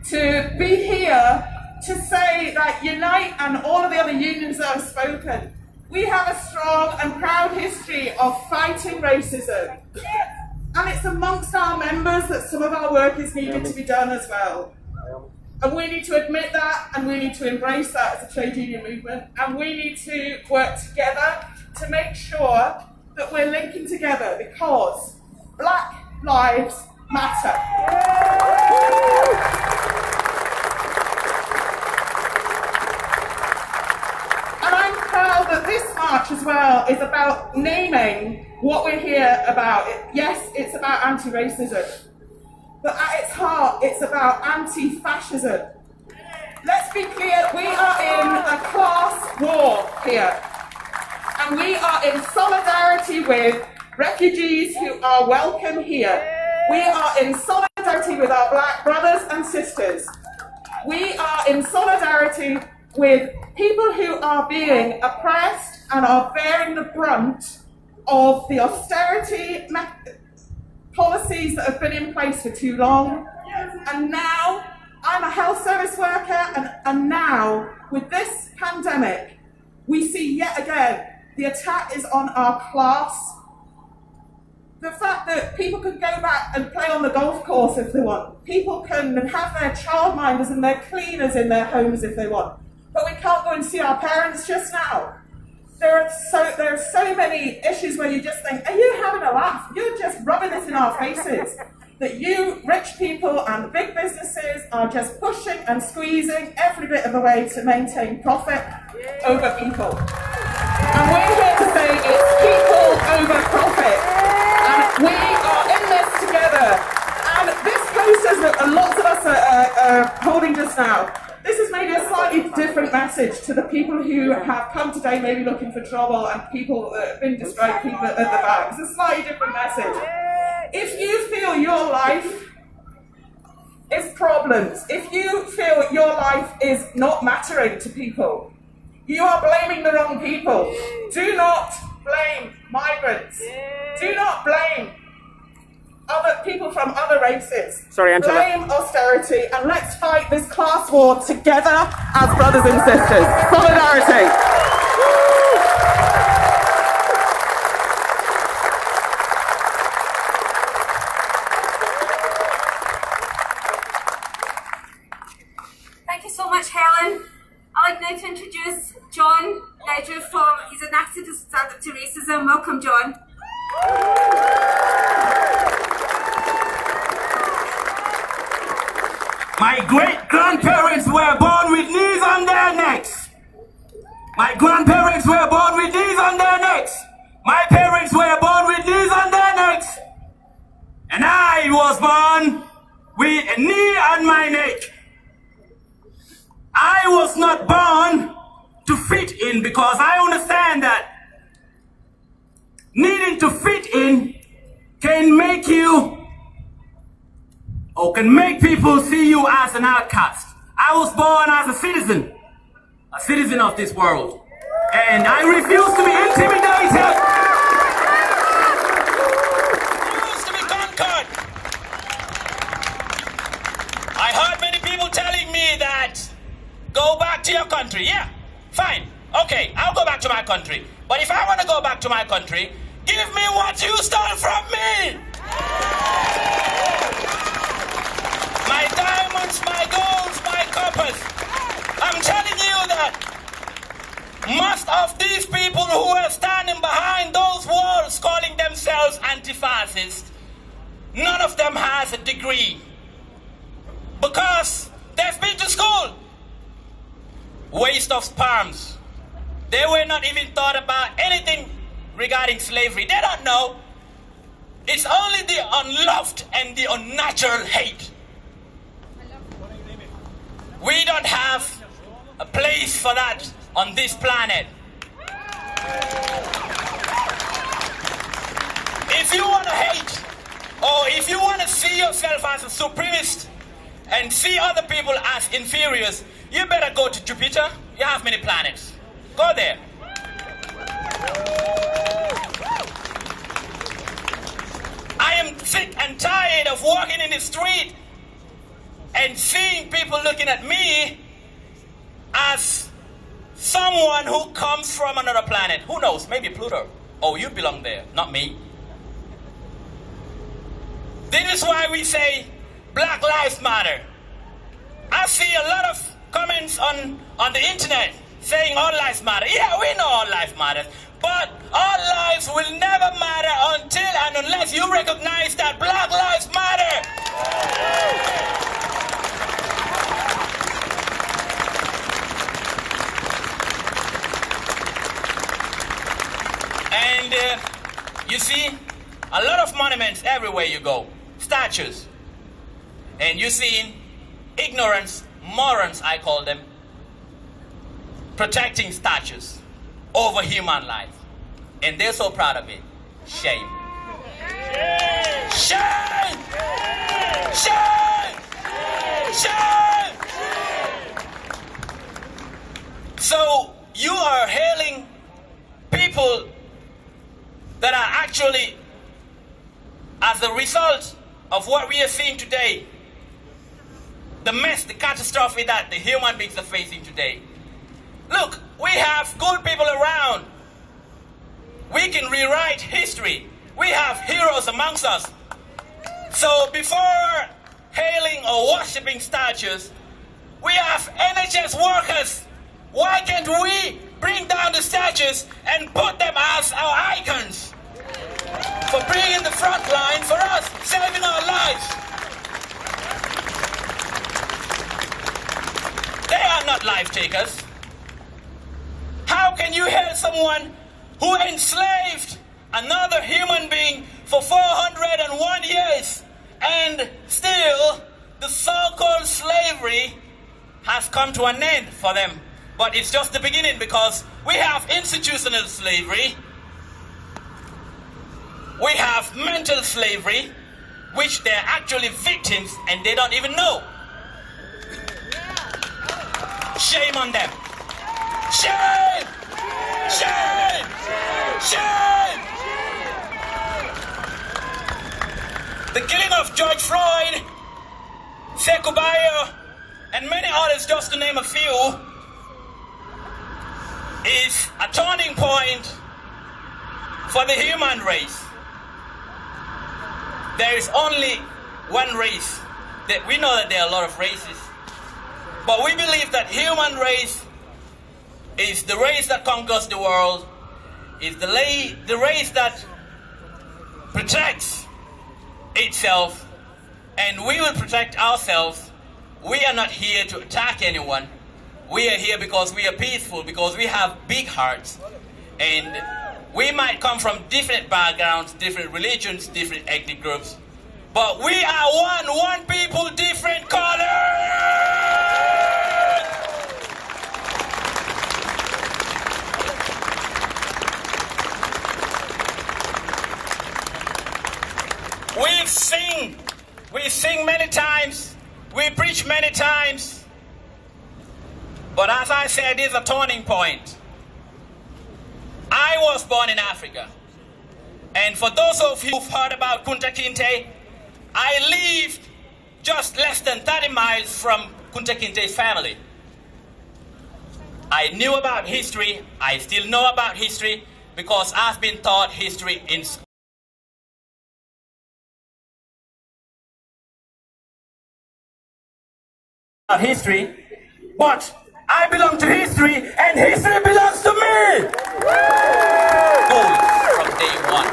to be here to say that Unite and all of the other unions that have spoken, we have a strong and proud history of fighting racism. And it's amongst our members that some of our work is needed to be done as well. And we need to admit that, and we need to embrace that as a trade union movement, and we need to work together to make sure that we're linking together, because Black lives matter. And I'm proud that this march as well is about naming what we're here about. Yes, it's about anti-racism, but at its heart, it's about anti-fascism. Let's be clear, we are in a class war here, and we are in solidarity with refugees who are welcome here. We are in solidarity with our Black brothers and sisters. We are in solidarity with people who are being oppressed and are bearing the brunt of the austerity policies that have been in place for too long. And now I'm a health service worker, and now, with this pandemic, we see yet again, the attack is on our class. The fact that people can go back and play on the golf course if they want. People can have their childminders and their cleaners in their homes if they want. But we can't go and see our parents just now. There are so many issues where you just think, are you having a laugh? You're just rubbing this in our faces. That you, rich people and big businesses, are just pushing and squeezing every bit of the way to maintain profit over people. And we're here to say it's people over profit. And we are in this together. And this posters that lots of us are holding just now, this is maybe a slightly different message to the people who have come today maybe looking for trouble and people that have been distracted, people at the back. It's a slightly different message. If you feel your life is problems, if you feel your life is not mattering to people, you are blaming the wrong people. Do not blame migrants. Do not blame other people from other races. Sorry, Angela. Blame austerity, and let's fight this class war together as brothers and sisters. Solidarity. Thank you so much, Helen. I'd like now to introduce John Nigel he's an activist stand up to racism. Welcome, John. My great-grandparents were born with knees on their necks. My grandparents were born with knees on their necks. My parents were born with knees on their necks. And I was born with a knee on my neck. I was not born to fit in, because I understand that needing to fit in can make you, or can make people see you as an outcast. I was born as a citizen of this world, and I refuse to be intimidated. I refuse to be conquered. I heard many people telling me that, go back to your country. Yeah, fine. Okay, I'll go back to my country. But if I want to go back to my country, give me what you stole from me. My diamonds, my golds, my coppers. I'm telling you that most of these people who are standing behind those walls calling themselves anti-fascist, none of them has a degree. Because they've been to school. Waste of sperms. They were not even thought about anything regarding slavery. They don't know. It's only the unloved and the unnatural hate. We don't have a place for that on this planet. If you want to hate, or if you want to see yourself as a supremacist and see other people as inferiors, you better go to Jupiter. You have many planets. Go there. I am sick and tired of walking in the street and seeing people looking at me as someone who comes from another planet. Who knows? Maybe Pluto. Oh, you belong there, not me. This is why we say Black Lives Matter. I see a lot of comments on the internet saying all lives matter. Yeah, we know all life matters. But all lives will never matter until and unless you recognize that Black Lives Matter. And you see, a lot of monuments everywhere you go, statues. And you see ignorance, morons I call them, protecting statues over human life. And they're so proud of it. Shame. Shame! Shame! Shame! So you are hailing people that are actually, as a result of what we are seeing today, the mess, the catastrophe that the human beings are facing today. Look, we have good people around. We can rewrite history. We have heroes amongst us. So before hailing or worshipping statues, we have NHS workers. Why can't we bring down the statues and put them as our icons for being in the front line for us, saving our lives? They are not life takers. How can you hail someone who enslaved another human being for 401 years and still the so-called slavery has come to an end for them? But it's just the beginning, because we have institutional slavery, we have mental slavery, which they're actually victims and they don't even know. Shame on them. Shame! Shame! Shame! The killing of George Floyd, Sekou Bayo, and many others, just to name a few, is a turning point for the human race. There is only one race. That we know that there are a lot of races, but we believe that human race is the race that conquers the world, is the race that protects itself, and we will protect ourselves. We are not here to attack anyone. We are here because we are peaceful, because we have big hearts, and we might come from different backgrounds, different religions, different ethnic groups, but we are one people, different colors. We sing many times, we preach many times, but as I said, it's a turning point. I was born in Africa, and for those of you who've heard about Kunta Kinte, I lived just less than 30 miles from Kunta Kinte's family. I knew about history, I still know about history, because I've been taught history in school. History, but I belong to history, and history belongs to me. Goals from day one.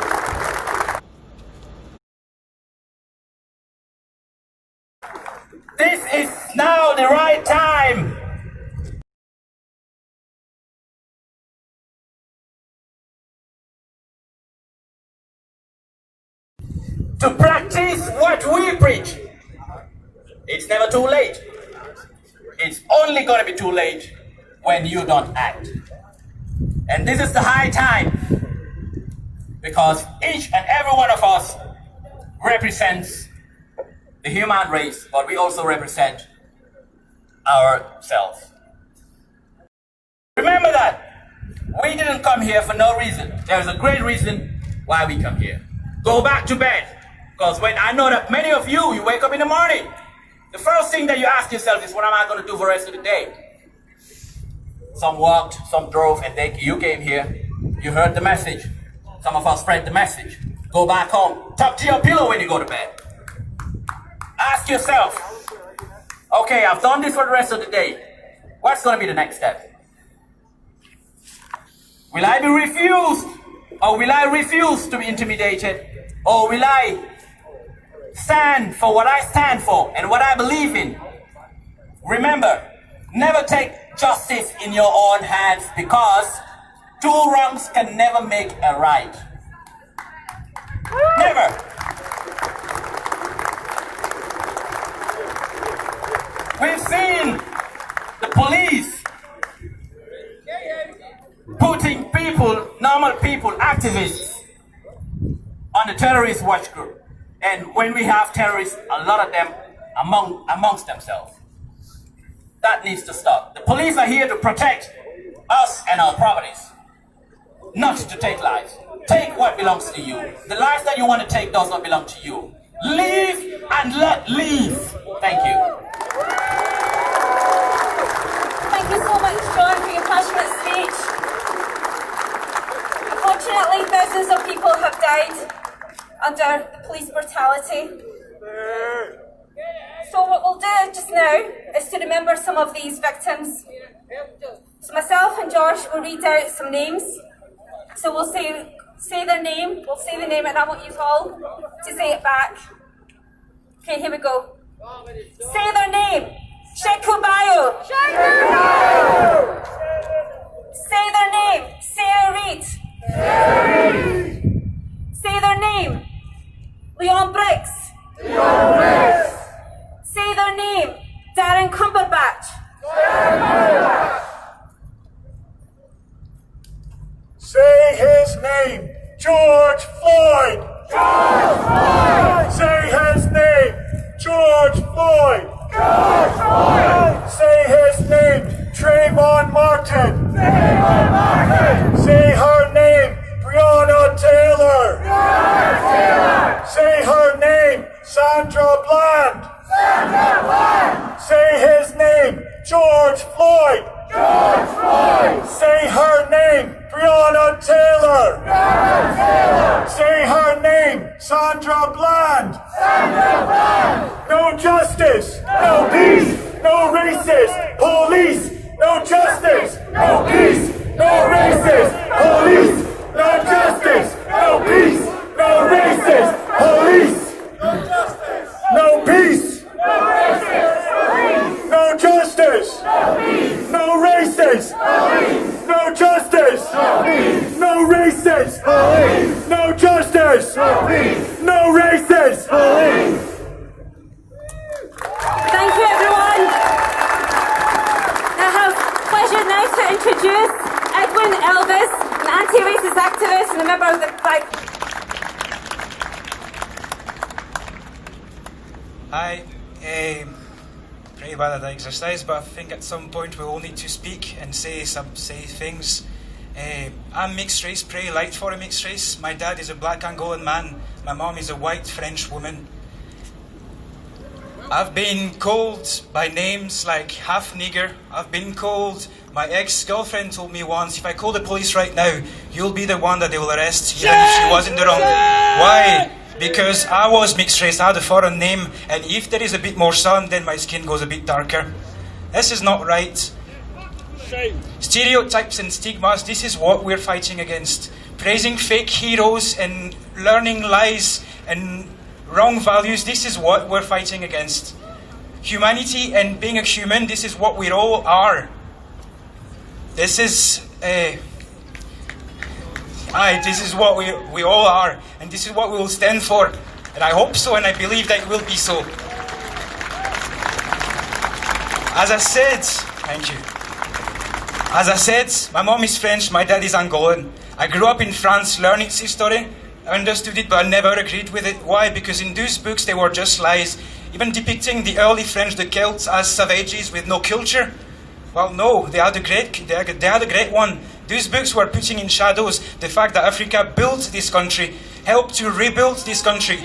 This is now the right time to practice what we preach. It's never too late. It's only going to be too late when you don't act. And this is the high time, because each and every one of us represents the human race, but we also represent ourselves. Remember that we didn't come here for no reason. There's a great reason why we come here. Go back to bed, because when I know that many of you wake up in the morning, the first thing that you ask yourself is, what am I going to do for the rest of the day? Some walked, some drove, and you came here. You heard the message. Some of us spread the message. Go back home. Talk to your pillow when you go to bed. Ask yourself, okay, I've done this for the rest of the day. What's going to be the next step? Will I be refused? Or will I refuse to be intimidated? Or will I stand for what I stand for and what I believe in? Remember, never take justice in your own hands, because two wrongs can never make a right. Never. We've seen the police putting people, normal people, activists, on the terrorist watch group. And when we have terrorists, a lot of them amongst themselves. That needs to stop. The police are here to protect us and our properties, not to take lives. Take what belongs to you. The life that you want to take does not belong to you. Live and let live. Thank you. people have died under the police brutality. So what we'll do just now is to remember some of these victims. So myself and Josh will read out some names. So we'll say their name, and I want you all to say it back. Okay, here we go. Say their name. Shekubayo. Shekubayo. Say their name. Sarah Reid. Sarah Reid. Say their name. Leon Briggs. Leon Briggs. Say their name. Darren Cumberbatch. Darren Cumberbatch. Say his name. George Floyd. George Floyd. Say his name. George Floyd. George Floyd. Say his name. Trayvon Martin. Trayvon Martin. Say her name. Breonna Taylor. Breonna Taylor. Say her name. Sandra Bland. Sandra Bland. Say his name. George Floyd. George Floyd. Say her name. Breonna Taylor. Breonna Taylor. Say her name. Sandra Bland. Sandra Bland. No justice. No peace. No racist police. No justice. No peace. No racist police. No justice. No peace. No racist police. No justice. No peace. No racist police. No justice. No peace. No racist police. No justice. No peace. No racist police. No justice. No peace. No racist police. Thank you, everyone. I have pleasure now to introduce Edwin Elvis, an anti-racist activist and a member of the Black. Hi, pretty bad that exercise, but I think at some point we all need to speak and say things. I'm mixed race, pretty light for a mixed race. My dad is a black Angolan man. My mom is a white French woman. I've been called by names like half nigger. I've been called, my ex-girlfriend told me once, if I call the police right now, you'll be the one that they will arrest, even if she wasn't the wrong. Why? Because I was mixed race, I had a foreign name, and if there is a bit more sun, then my skin goes a bit darker. This is not right. Stereotypes and stigmas, this is what we're fighting against. Praising fake heroes and learning lies and wrong values, this is what we're fighting against. Humanity and being a human, this is what we all are. This is this is what we all are, and this is what we will stand for. And I hope so, and I believe that it will be so. As I said, thank you. As I said, my mom is French, my dad is Angolan. I grew up in France, learned its history, understood it, but I never agreed with it. Why? Because in those books they were just lies, even depicting the early French, the Celts, as savages with no culture. Well, no, they had a great one. Those books were putting in shadows the fact that Africa built this country, helped to rebuild this country,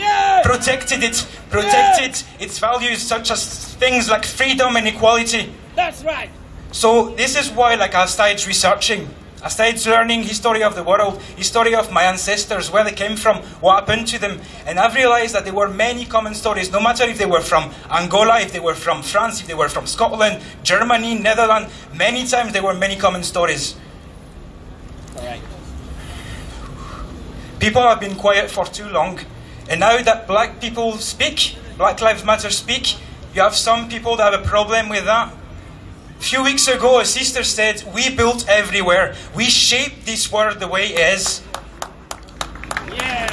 protected its values, such as things like freedom and equality. That's right. So this is why, I started researching. I started learning history of the world, history of my ancestors, where they came from, what happened to them. And I've realized that there were many common stories, no matter if they were from Angola, if they were from France, if they were from Scotland, Germany, Netherlands. Many times there were many common stories. All right. People have been quiet for too long. And now that black people speak, Black Lives Matter speak, you have some people that have a problem with that. A few weeks ago, a sister said, we built everywhere. We shaped this world the way it is. Yeah.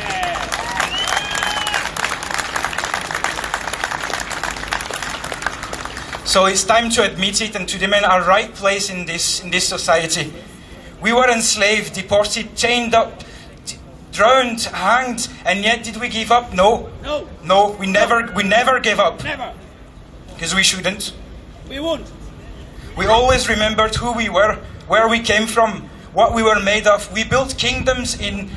So it's time to admit it and to demand our right place in this society. We were enslaved, deported, chained up, drowned, hanged, and yet did we give up? No. No. No, we never gave up. Never. Because we shouldn't. We won't. We always remembered who we were, where we came from, what we were made of. We built kingdoms in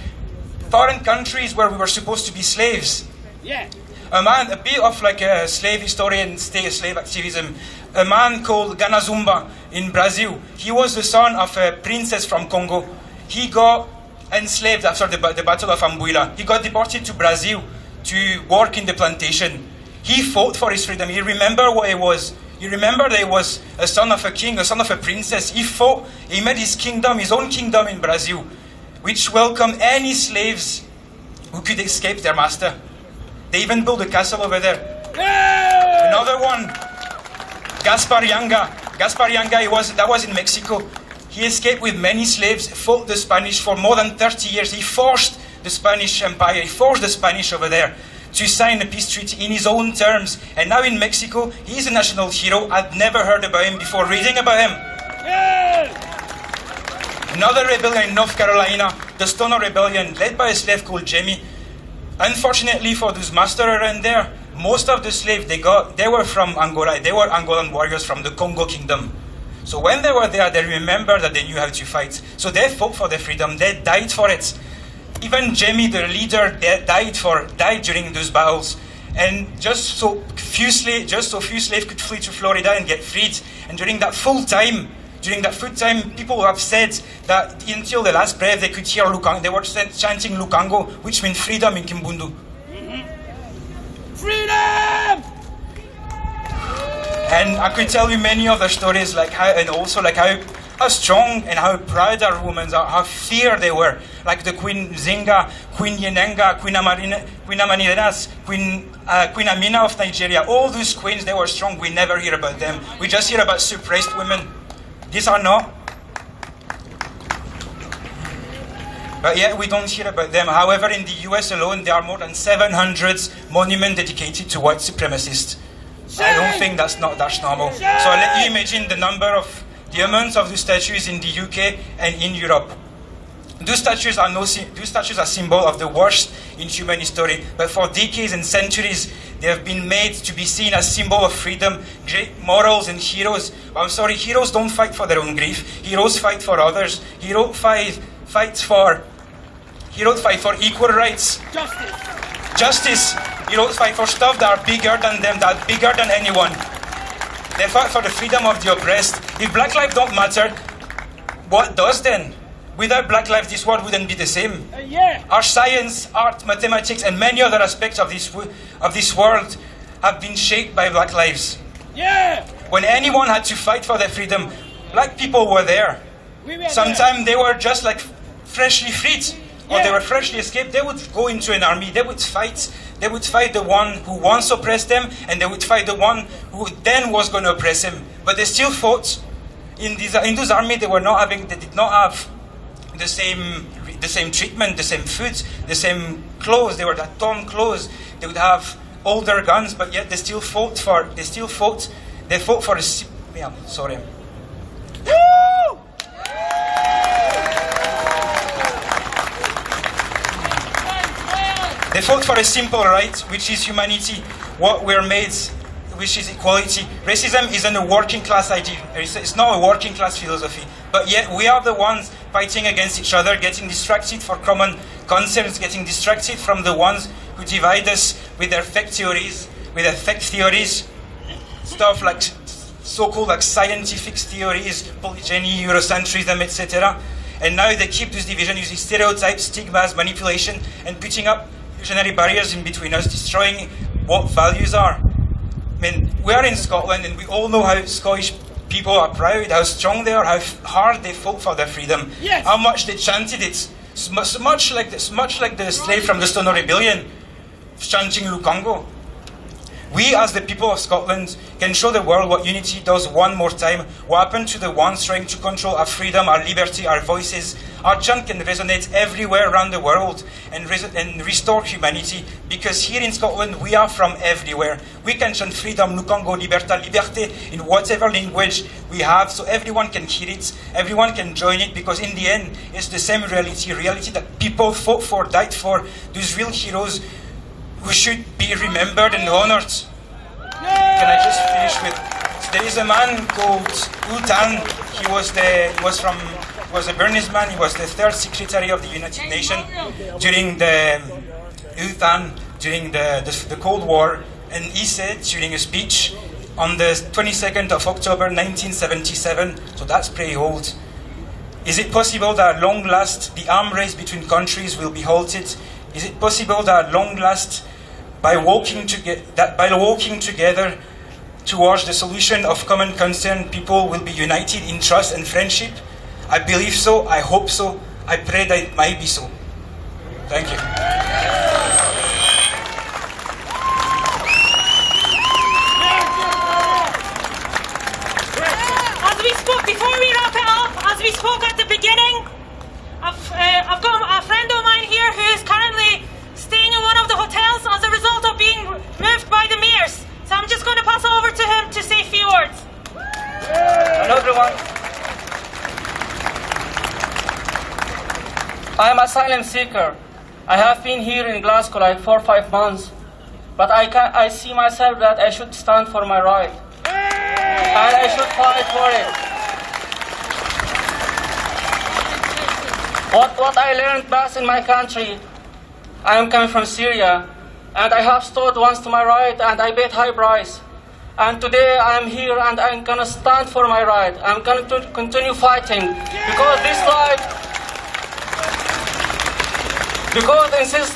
foreign countries where we were supposed to be slaves. Yeah. A bit of a slave historian, slave activism. A man called Ganazumba in Brazil. He was the son of a princess from Congo. He got enslaved after the Battle of Ambuila. He got deported to Brazil to work in the plantation. He fought for his freedom. He remembered what he was. He remembered that he was a son of a king, a son of a princess. He fought. He made his kingdom, his own kingdom in Brazil, which welcomed any slaves who could escape their master. They even built a castle over there. Yeah! Another one, Gaspar Yanga. Gaspar Yanga, that was in Mexico. He escaped with many slaves, fought the Spanish for more than 30 years. He forced the Spanish Empire, he forced the Spanish over there to sign a peace treaty in his own terms. And now in Mexico, he's a national hero. I'd never heard about him before reading about him. Yeah! Another rebellion in North Carolina, the Stoner Rebellion, led by a slave called Jamie. Unfortunately for those masters around there, most of the slaves they were from Angola. They were Angolan warriors from the Congo Kingdom. So when they were there, they remembered that they knew how to fight. So they fought for their freedom. They died for it. Even Jamie, the leader, died during those battles. And just so few slaves could flee to Florida and get freed. And during that full time, people have said that until the last breath they could hear Lukango. They were chanting Lukango, which means freedom in Kimbundu. Freedom! And I could tell you many other stories, like how strong and how proud our women are, how feared they were. Like the Queen Zinga, Queen Yenenga, Queen Amanirenas, Queen Amina of Nigeria. All those queens, they were strong. We never hear about them. We just hear about suppressed women. These are not. But yet we don't hear about them. However, in the US alone, there are more than 700 monuments dedicated to white supremacists. I don't think that's normal. So I'll let you imagine the amount of the statues in the UK and in Europe. Those statues are symbol of the worst in human history. But for decades and centuries, they have been made to be seen as symbol of freedom, great morals and heroes. I'm sorry, heroes don't fight for their own grief. Heroes fight for others. Heroes fight for equal rights. Justice. Heroes fight for stuff that are bigger than them, that are bigger than anyone. They fight for the freedom of the oppressed. If black lives don't matter, what does then? Without black lives, this world wouldn't be the same. Our science, art, mathematics, and many other aspects of this world have been shaped by black lives. When anyone had to fight for their freedom, black people were there. Sometimes they were just like freshly freed, or they were freshly escaped. They would go into an army. They would fight. They would fight the one who once oppressed them, and they would fight the one who then was going to oppress him. But they still fought. In those armies, they did not have the same treatment, the same food, the same clothes. They were that torn clothes. They would have older guns, but yet they fought for They fought for a simple right, which is humanity, what we're made, which is equality. Racism isn't a working class idea. It's not a working class philosophy. But yet we are the ones fighting against each other, getting distracted for common concerns, getting distracted from the ones who divide us with their fake theories, stuff like so-called like scientific theories, polygyny, Eurocentrism, etc. And now they keep this division using stereotypes, stigmas, manipulation, and putting up illusionary barriers in between us, destroying what values are. I mean, we are in Scotland, and we all know how Scottish people are proud, how strong they are, how hard they fought for their freedom, how much they chanted it. Much like the slave from the Stoner Rebellion, chanting Lukango. We, as the people of Scotland, can show the world what unity does one more time. What happened to the ones trying to control our freedom, our liberty, our voices. Our chant can resonate everywhere around the world and restore humanity. Because here in Scotland, we are from everywhere. We can chant freedom, Lukango, liberté, in whatever language we have, so everyone can hear it, everyone can join it, because in the end, it's the same reality that people fought for, died for, those real heroes who should be remembered and honored. Can I just finish with, there is a man called Utan. He was a Burmese man. He was the third secretary of the United Nations during the Cold War, and he said during a speech on the 22nd of October 1977, so that's pretty old, Is it possible that at long last the arm race between countries will be halted? Is it possible that at long last, by walking together towards the solution of common concern, people will be united in trust and friendship? I believe so, I hope so, I pray that it might be so. Thank you. Before we wrap it up, as we spoke at the beginning, I've got a friend of mine here who is currently staying in one of the hotels as a result of being moved by the mayors. So I'm just going to pass over to him to say a few words. Hello everyone. I am an asylum seeker. I have been here in Glasgow like 4 or 5 months, but I see myself that I should stand for my right. And I should fight for it. What I learned back in my country, I am coming from Syria, and I have stood once to my right, and I paid high price. And today I am here, and I'm gonna stand for my right. I'm gonna continue fighting, because in this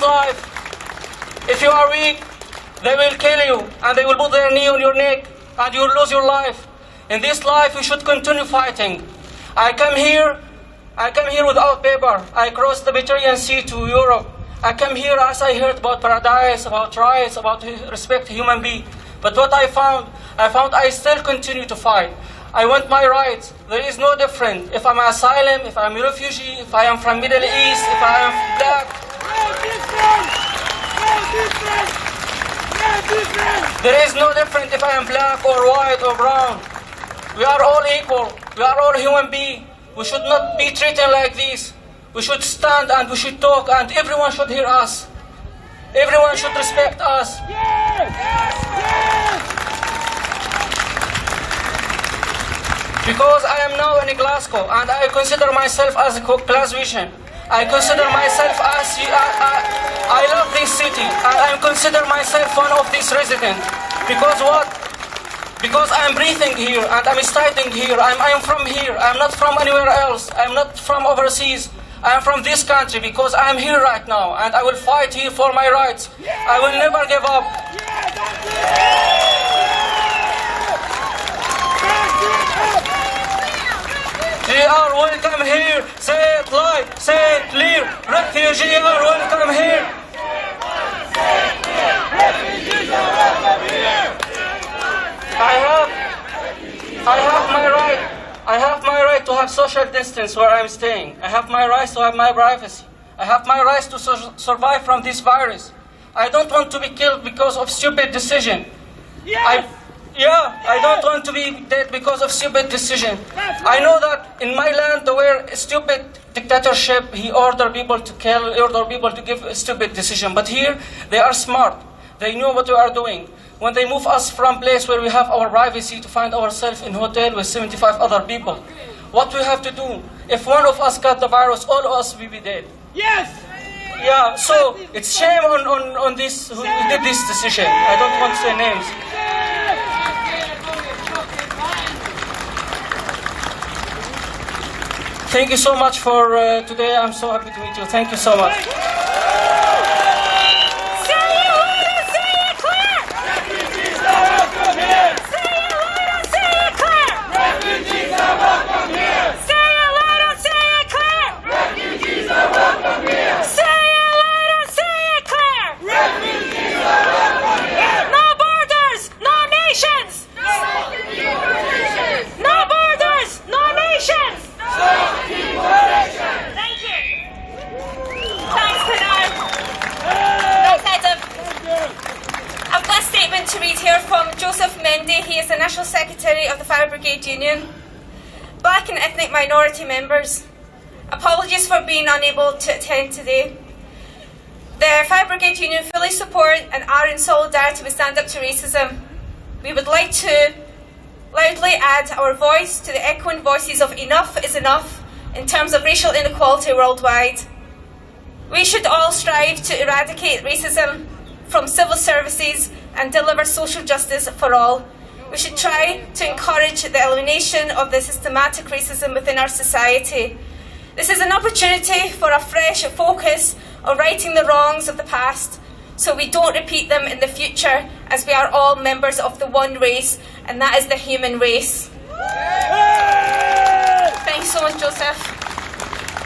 life, if you are weak, they will kill you, and they will put their knee on your neck, and you will lose your life. In this life, you should continue fighting. I come here without paper. I crossed the Mediterranean Sea to Europe. I came here as I heard about paradise, about rights, about respect to human being. But what I found I still continue to fight. I want my rights. There is no difference. If I'm an asylum, if I'm a refugee, if I am from Middle East, if I am black. There is no difference if I am black or white or brown. We are all equal. We are all human beings. We should not be treated like this. We should stand and we should talk, and everyone should hear us. Everyone should respect us. Because I am now in Glasgow, and I consider myself as a Glaswegian. I consider myself as I love this city, and I consider myself one of these residents. Because what? Because I'm breathing here, and I'm studying here. I'm from here. I'm not from anywhere else. I'm not from overseas. I'm from this country because I'm here right now, and I will fight here for my rights. I will never give up. They are welcome here. Say it loud, say it clear. Refugees are welcome here. Refugees are welcome here. I have my right. I have my right to have social distance where I'm staying. I have my right to have my privacy. I have my right to survive from this virus. I don't want to be killed because of stupid decision. I don't want to be dead because of stupid decision. I know that in my land there were a stupid dictatorship. He ordered people to kill, ordered people to give a stupid decision. But here they are smart. They know what they are doing. When they move us from place where we have our privacy to find ourselves in a hotel with 75 other people, what we have to do? If one of us got the virus, all of us will be dead. Yes! Yeah, so it's shame on this who did this decision. I don't want to say names. Thank you so much for today. I'm so happy to meet you. Thank you so much. To read here from Joseph Mendy. He is the National Secretary of the Fire Brigade Union. Black and ethnic minority members, apologies for being unable to attend today. The Fire Brigade Union fully support and are in solidarity with Stand Up to Racism. We would like to loudly add our voice to the echoing voices of enough is enough in terms of racial inequality worldwide. We should all strive to eradicate racism from civil services and deliver social justice for all. We should try to encourage the elimination of the systematic racism within our society. This is an opportunity for a fresh focus on righting the wrongs of the past so we don't repeat them in the future, as we are all members of the one race, and that is the human race. Thanks so much, Joseph.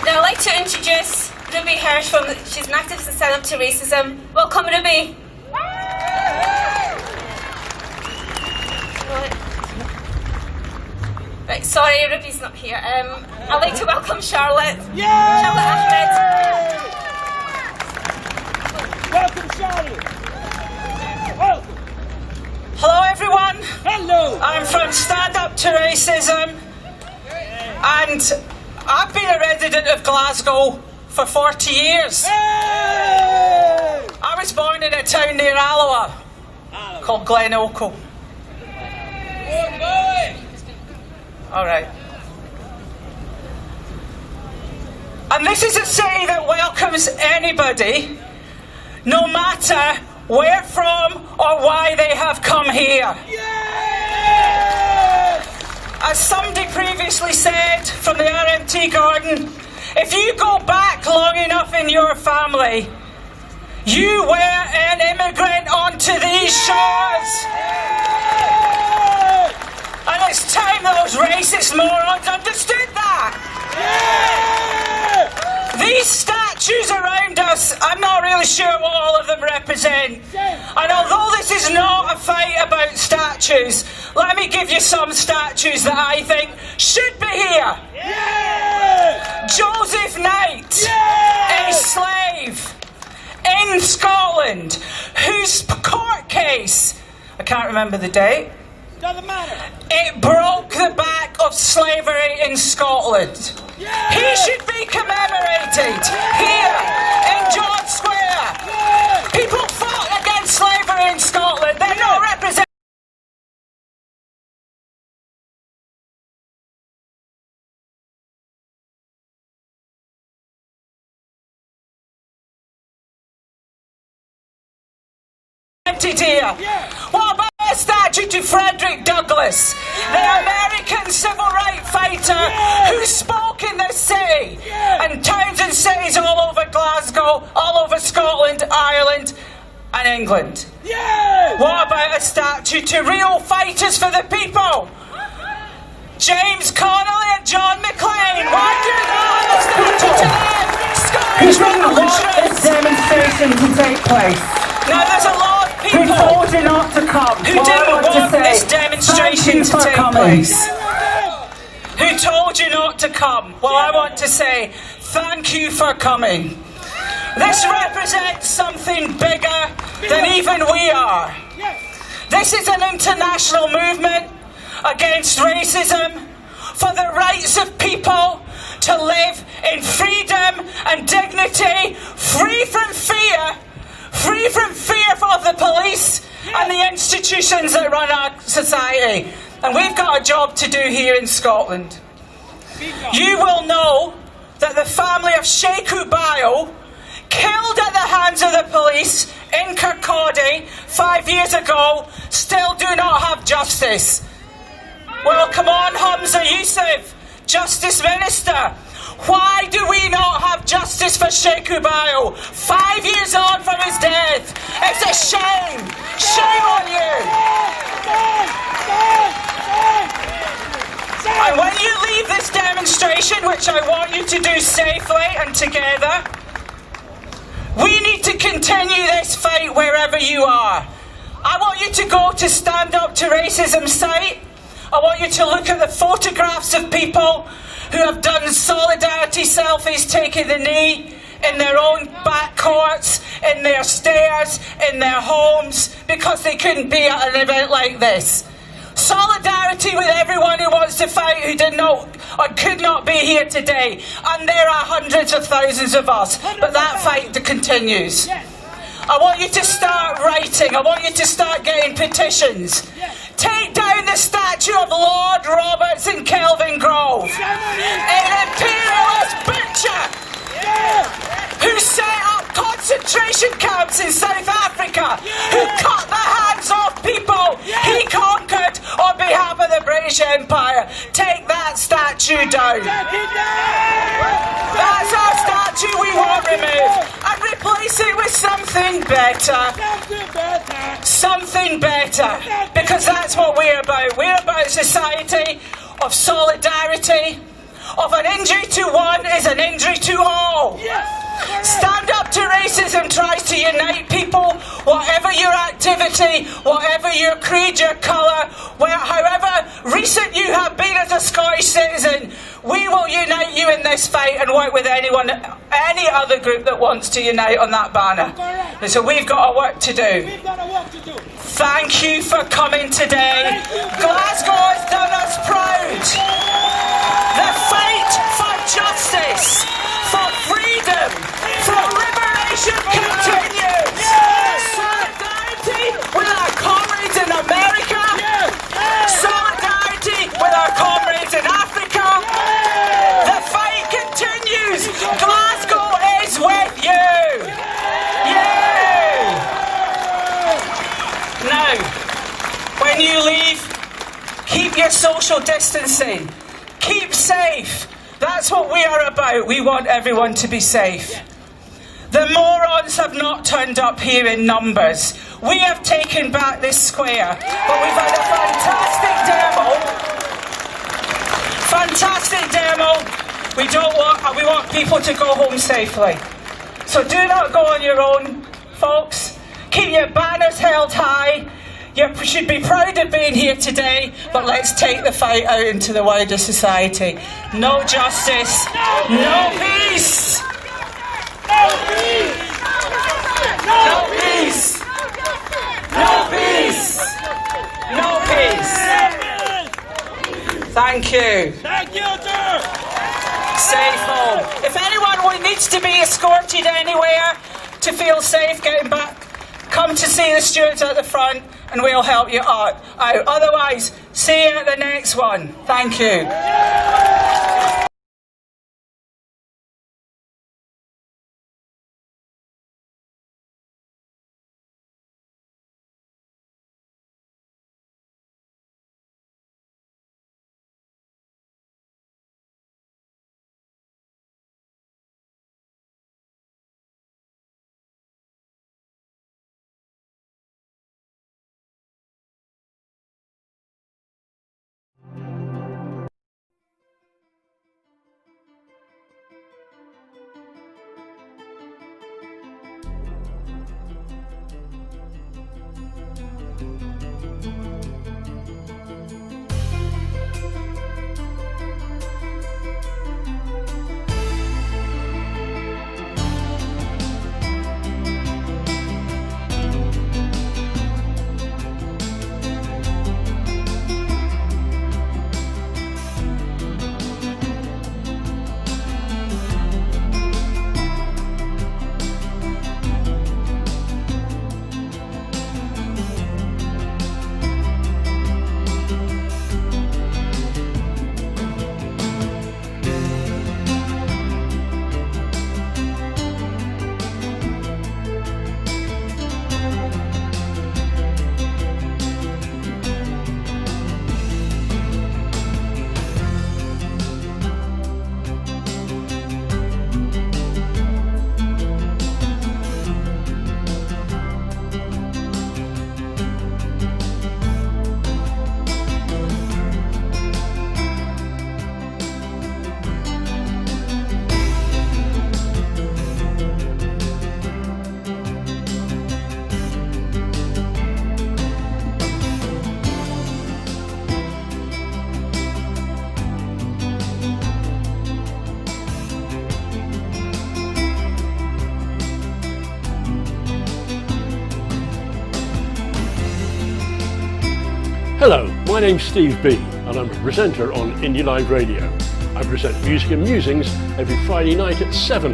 Now I'd like to introduce Ruby Hirsch she's an activist and stand up to racism. Welcome, Ruby. Right, sorry, Ruby's not here. I'd like to welcome Charlotte. Charlotte Ahmed. Welcome, Charlotte. Welcome. Hello, everyone. Hello. I'm from Stand Up to Racism, and I've been a resident of Glasgow for 40 years. I was born in a town near Alloa called Glenelco. All right. And this is a city that welcomes anybody, no matter where from or why they have come here. As somebody previously said from the RMT garden, if you go back long enough in your family, you were an immigrant onto these shores. And it's time those racist morons understood that. These statues around us, I'm not really sure what all of them represent. And although this is not a fight about statues, let me give you some statues that I think should be here. Joseph Knight, a slave in Scotland, whose court case, I can't remember the date, Doesn't matter. it broke the back of slavery in Scotland. He should be commemorated here in John Square. People fought against slavery in Scotland. They're not represented. Here. What about a statue to Frederick Douglass, the American civil rights fighter who spoke in this city and towns and cities all over Glasgow, all over Scotland, Ireland and England? What about a statue to real fighters for the people? James Connolly and John McLean. Why do you not have a statue to them? Scottish revolutionaries. This demonstration to take place. Now there's a lot of people who told you not to come. who didn't want this demonstration to take place. Who told you not to come? Well, I want to say thank you for coming. This represents something bigger than even we are. This is an international movement against racism, for the rights of people to live in freedom and dignity, free from fear of the police and the institutions that run our society. And we've got a job to do here in Scotland. You will know that the family of Sheku Bayo, killed at the hands of the police in Kirkcaldy 5 years ago, still do not have justice. Well, come on, Hamza Yusuf, Justice Minister. Why do we not have justice for Sheku Bayo 5 years on from his death? It's a shame. Shame on you. And when you leave this demonstration, which I want you to do safely and together, we need to continue this fight wherever you are. I want you to go to Stand Up to Racism site. I want you to look at the photographs of people who have done solidarity selfies, taking the knee in their own back courts, in their stairs, in their homes, because they couldn't be at an event like this. Solidarity with everyone who wants to fight, who did not or could not be here today. And there are hundreds of thousands of us, but that fight continues. I want you to start writing. I want you to start getting petitions. Take down the statue of Lord Roberts in Kelvin Grove, an imperialist butcher who set up concentration camps in South Africa, who cut the hands off people he conquered on behalf of the British Empire. Take that statue statue down. That's our statue we want removed. And replace it with something better. Something better. Because that's what we're about. We're about a society of solidarity. Of an injury to one is an injury to all. Stand Up to Racism tries to unite people, whatever your activity, whatever your creed, your colour, however recent you have been as a Scottish citizen, we will unite you in this fight and work with any other group that wants to unite on that banner. And so we've got our work to do. Thank you for coming today. Glasgow has done us proud. The fight for justice, for freedom, for liberation continues. Solidarity with our comrades in America. Solidarity with our comrades in Africa. The fight continues. Glasgow is with you. Yay! Now, when you leave, keep your social distancing. Keep safe. That's what we are about. We want everyone to be safe. The morons have not turned up here in numbers. We have taken back this square, but we've had a fantastic demo. We want people to go home safely. So do not go on your own, folks. Keep your banners held high. You should be proud of being here today, but let's take the fight out into the wider society. No justice, no peace. No peace. No peace. No peace. No peace. Thank you. Thank you, sir. Safe home. If anyone needs to be escorted anywhere to feel safe getting back, come to see the stewards at the front and we'll help you out. Otherwise, see you at the next one. Thank you. Hello, my name's Steve B and I'm a presenter on Indie Live Radio. I present Music and Musings every Friday night at 7.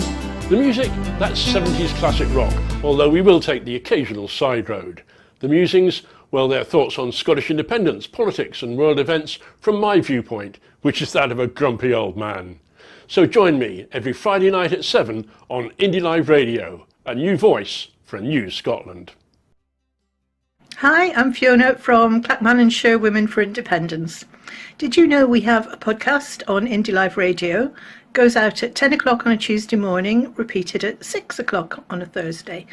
The music, that's 70s classic rock, although we will take the occasional side road. The musings, well, they're thoughts on Scottish independence, politics and world events from my viewpoint, which is that of a grumpy old man. So join me every Friday night at 7 on Indie Live Radio, a new voice for a new Scotland. Hi, I'm Fiona from Clackmannanshire Women for Independence. Did you know we have a podcast on Indy Live Radio? Goes out at 10 o'clock on a Tuesday morning, repeated at 6 o'clock on a Thursday.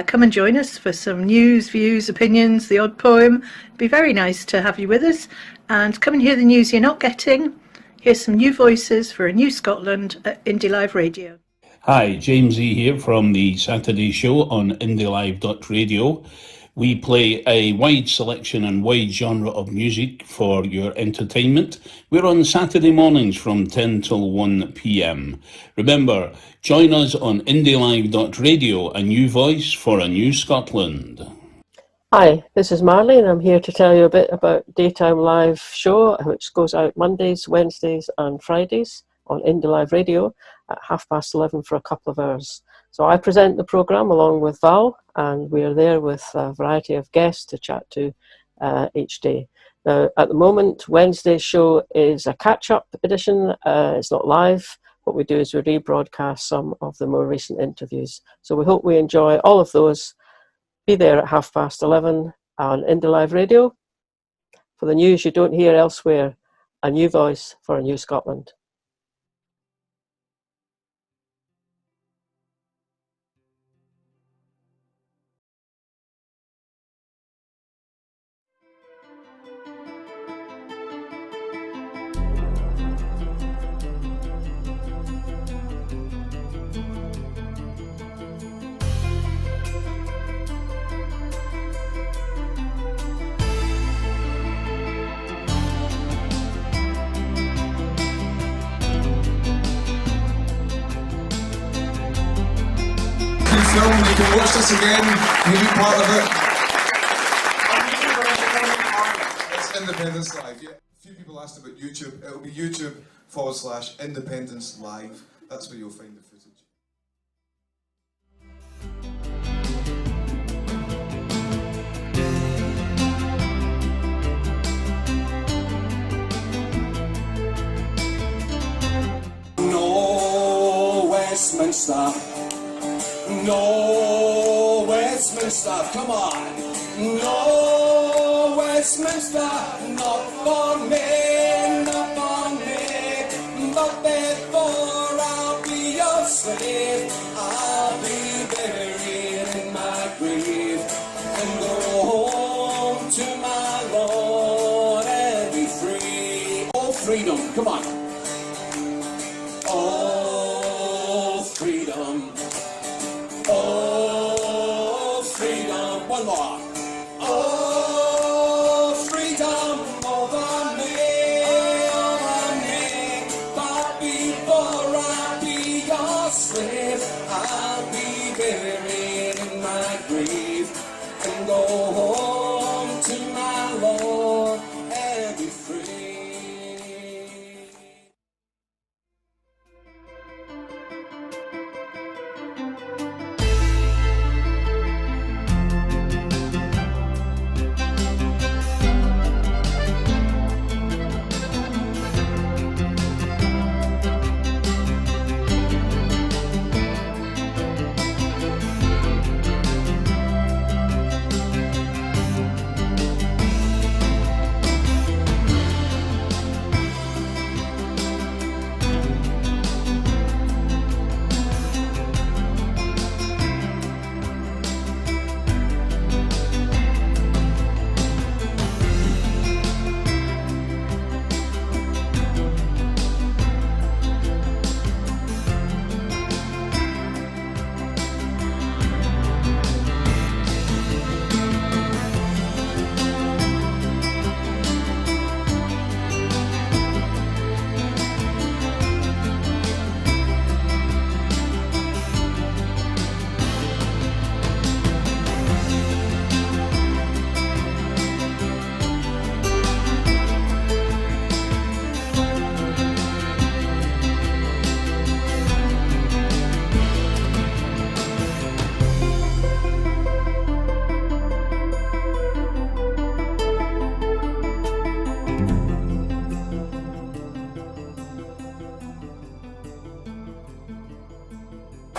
Come and join us for some news, views, opinions, the odd poem. It'd be very nice to have you with us. And come and hear the news you're not getting. Here's some new voices for a new Scotland at Indy Live Radio. Hi, James E here from the Saturday show on indylive.radio. We play a wide selection and wide genre of music for your entertainment. We're on Saturday mornings from 10 till 1 p.m. Remember, join us on indylive.radio, a new voice for a new Scotland. Hi, this is Marley, and I'm here to tell you a bit about Daytime Live show, which goes out Mondays, Wednesdays and Fridays on Indy Live Radio at 11:30 for a couple of hours. So I present the programme along with Val, and we are there with a variety of guests to chat to each day. Now, at the moment, Wednesday's show is a catch-up edition. It's not live. What we do is we rebroadcast some of the more recent interviews. So we hope we enjoy all of those. Be there at 11:30 on Indy Live Radio. For the news you don't hear elsewhere, a new voice for a new Scotland. Film, you can watch this again, you can be part of it. It's Independence Live. Yeah. A few people asked about YouTube. It'll be YouTube/Independence Live. That's where you'll find the footage. No Westminster. No Westminster, come on. No Westminster, not for me, not for me. But before I'll be your slave, I'll be buried in my grave and go home to my Lord and be free. Oh, freedom, come on. Oh, freedom. Oh, freedom, one more. Oh, freedom over me. But before I be your slave, I'll be buried in my grave and go home to my Lord and be free.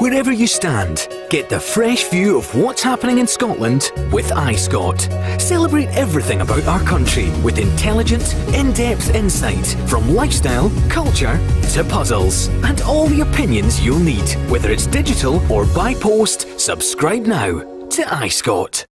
Wherever you stand, get the fresh view of what's happening in Scotland with iScot. Celebrate everything about our country with intelligent, in-depth insight from lifestyle, culture to puzzles, and all the opinions you'll need. Whether it's digital or by post, subscribe now to iScot.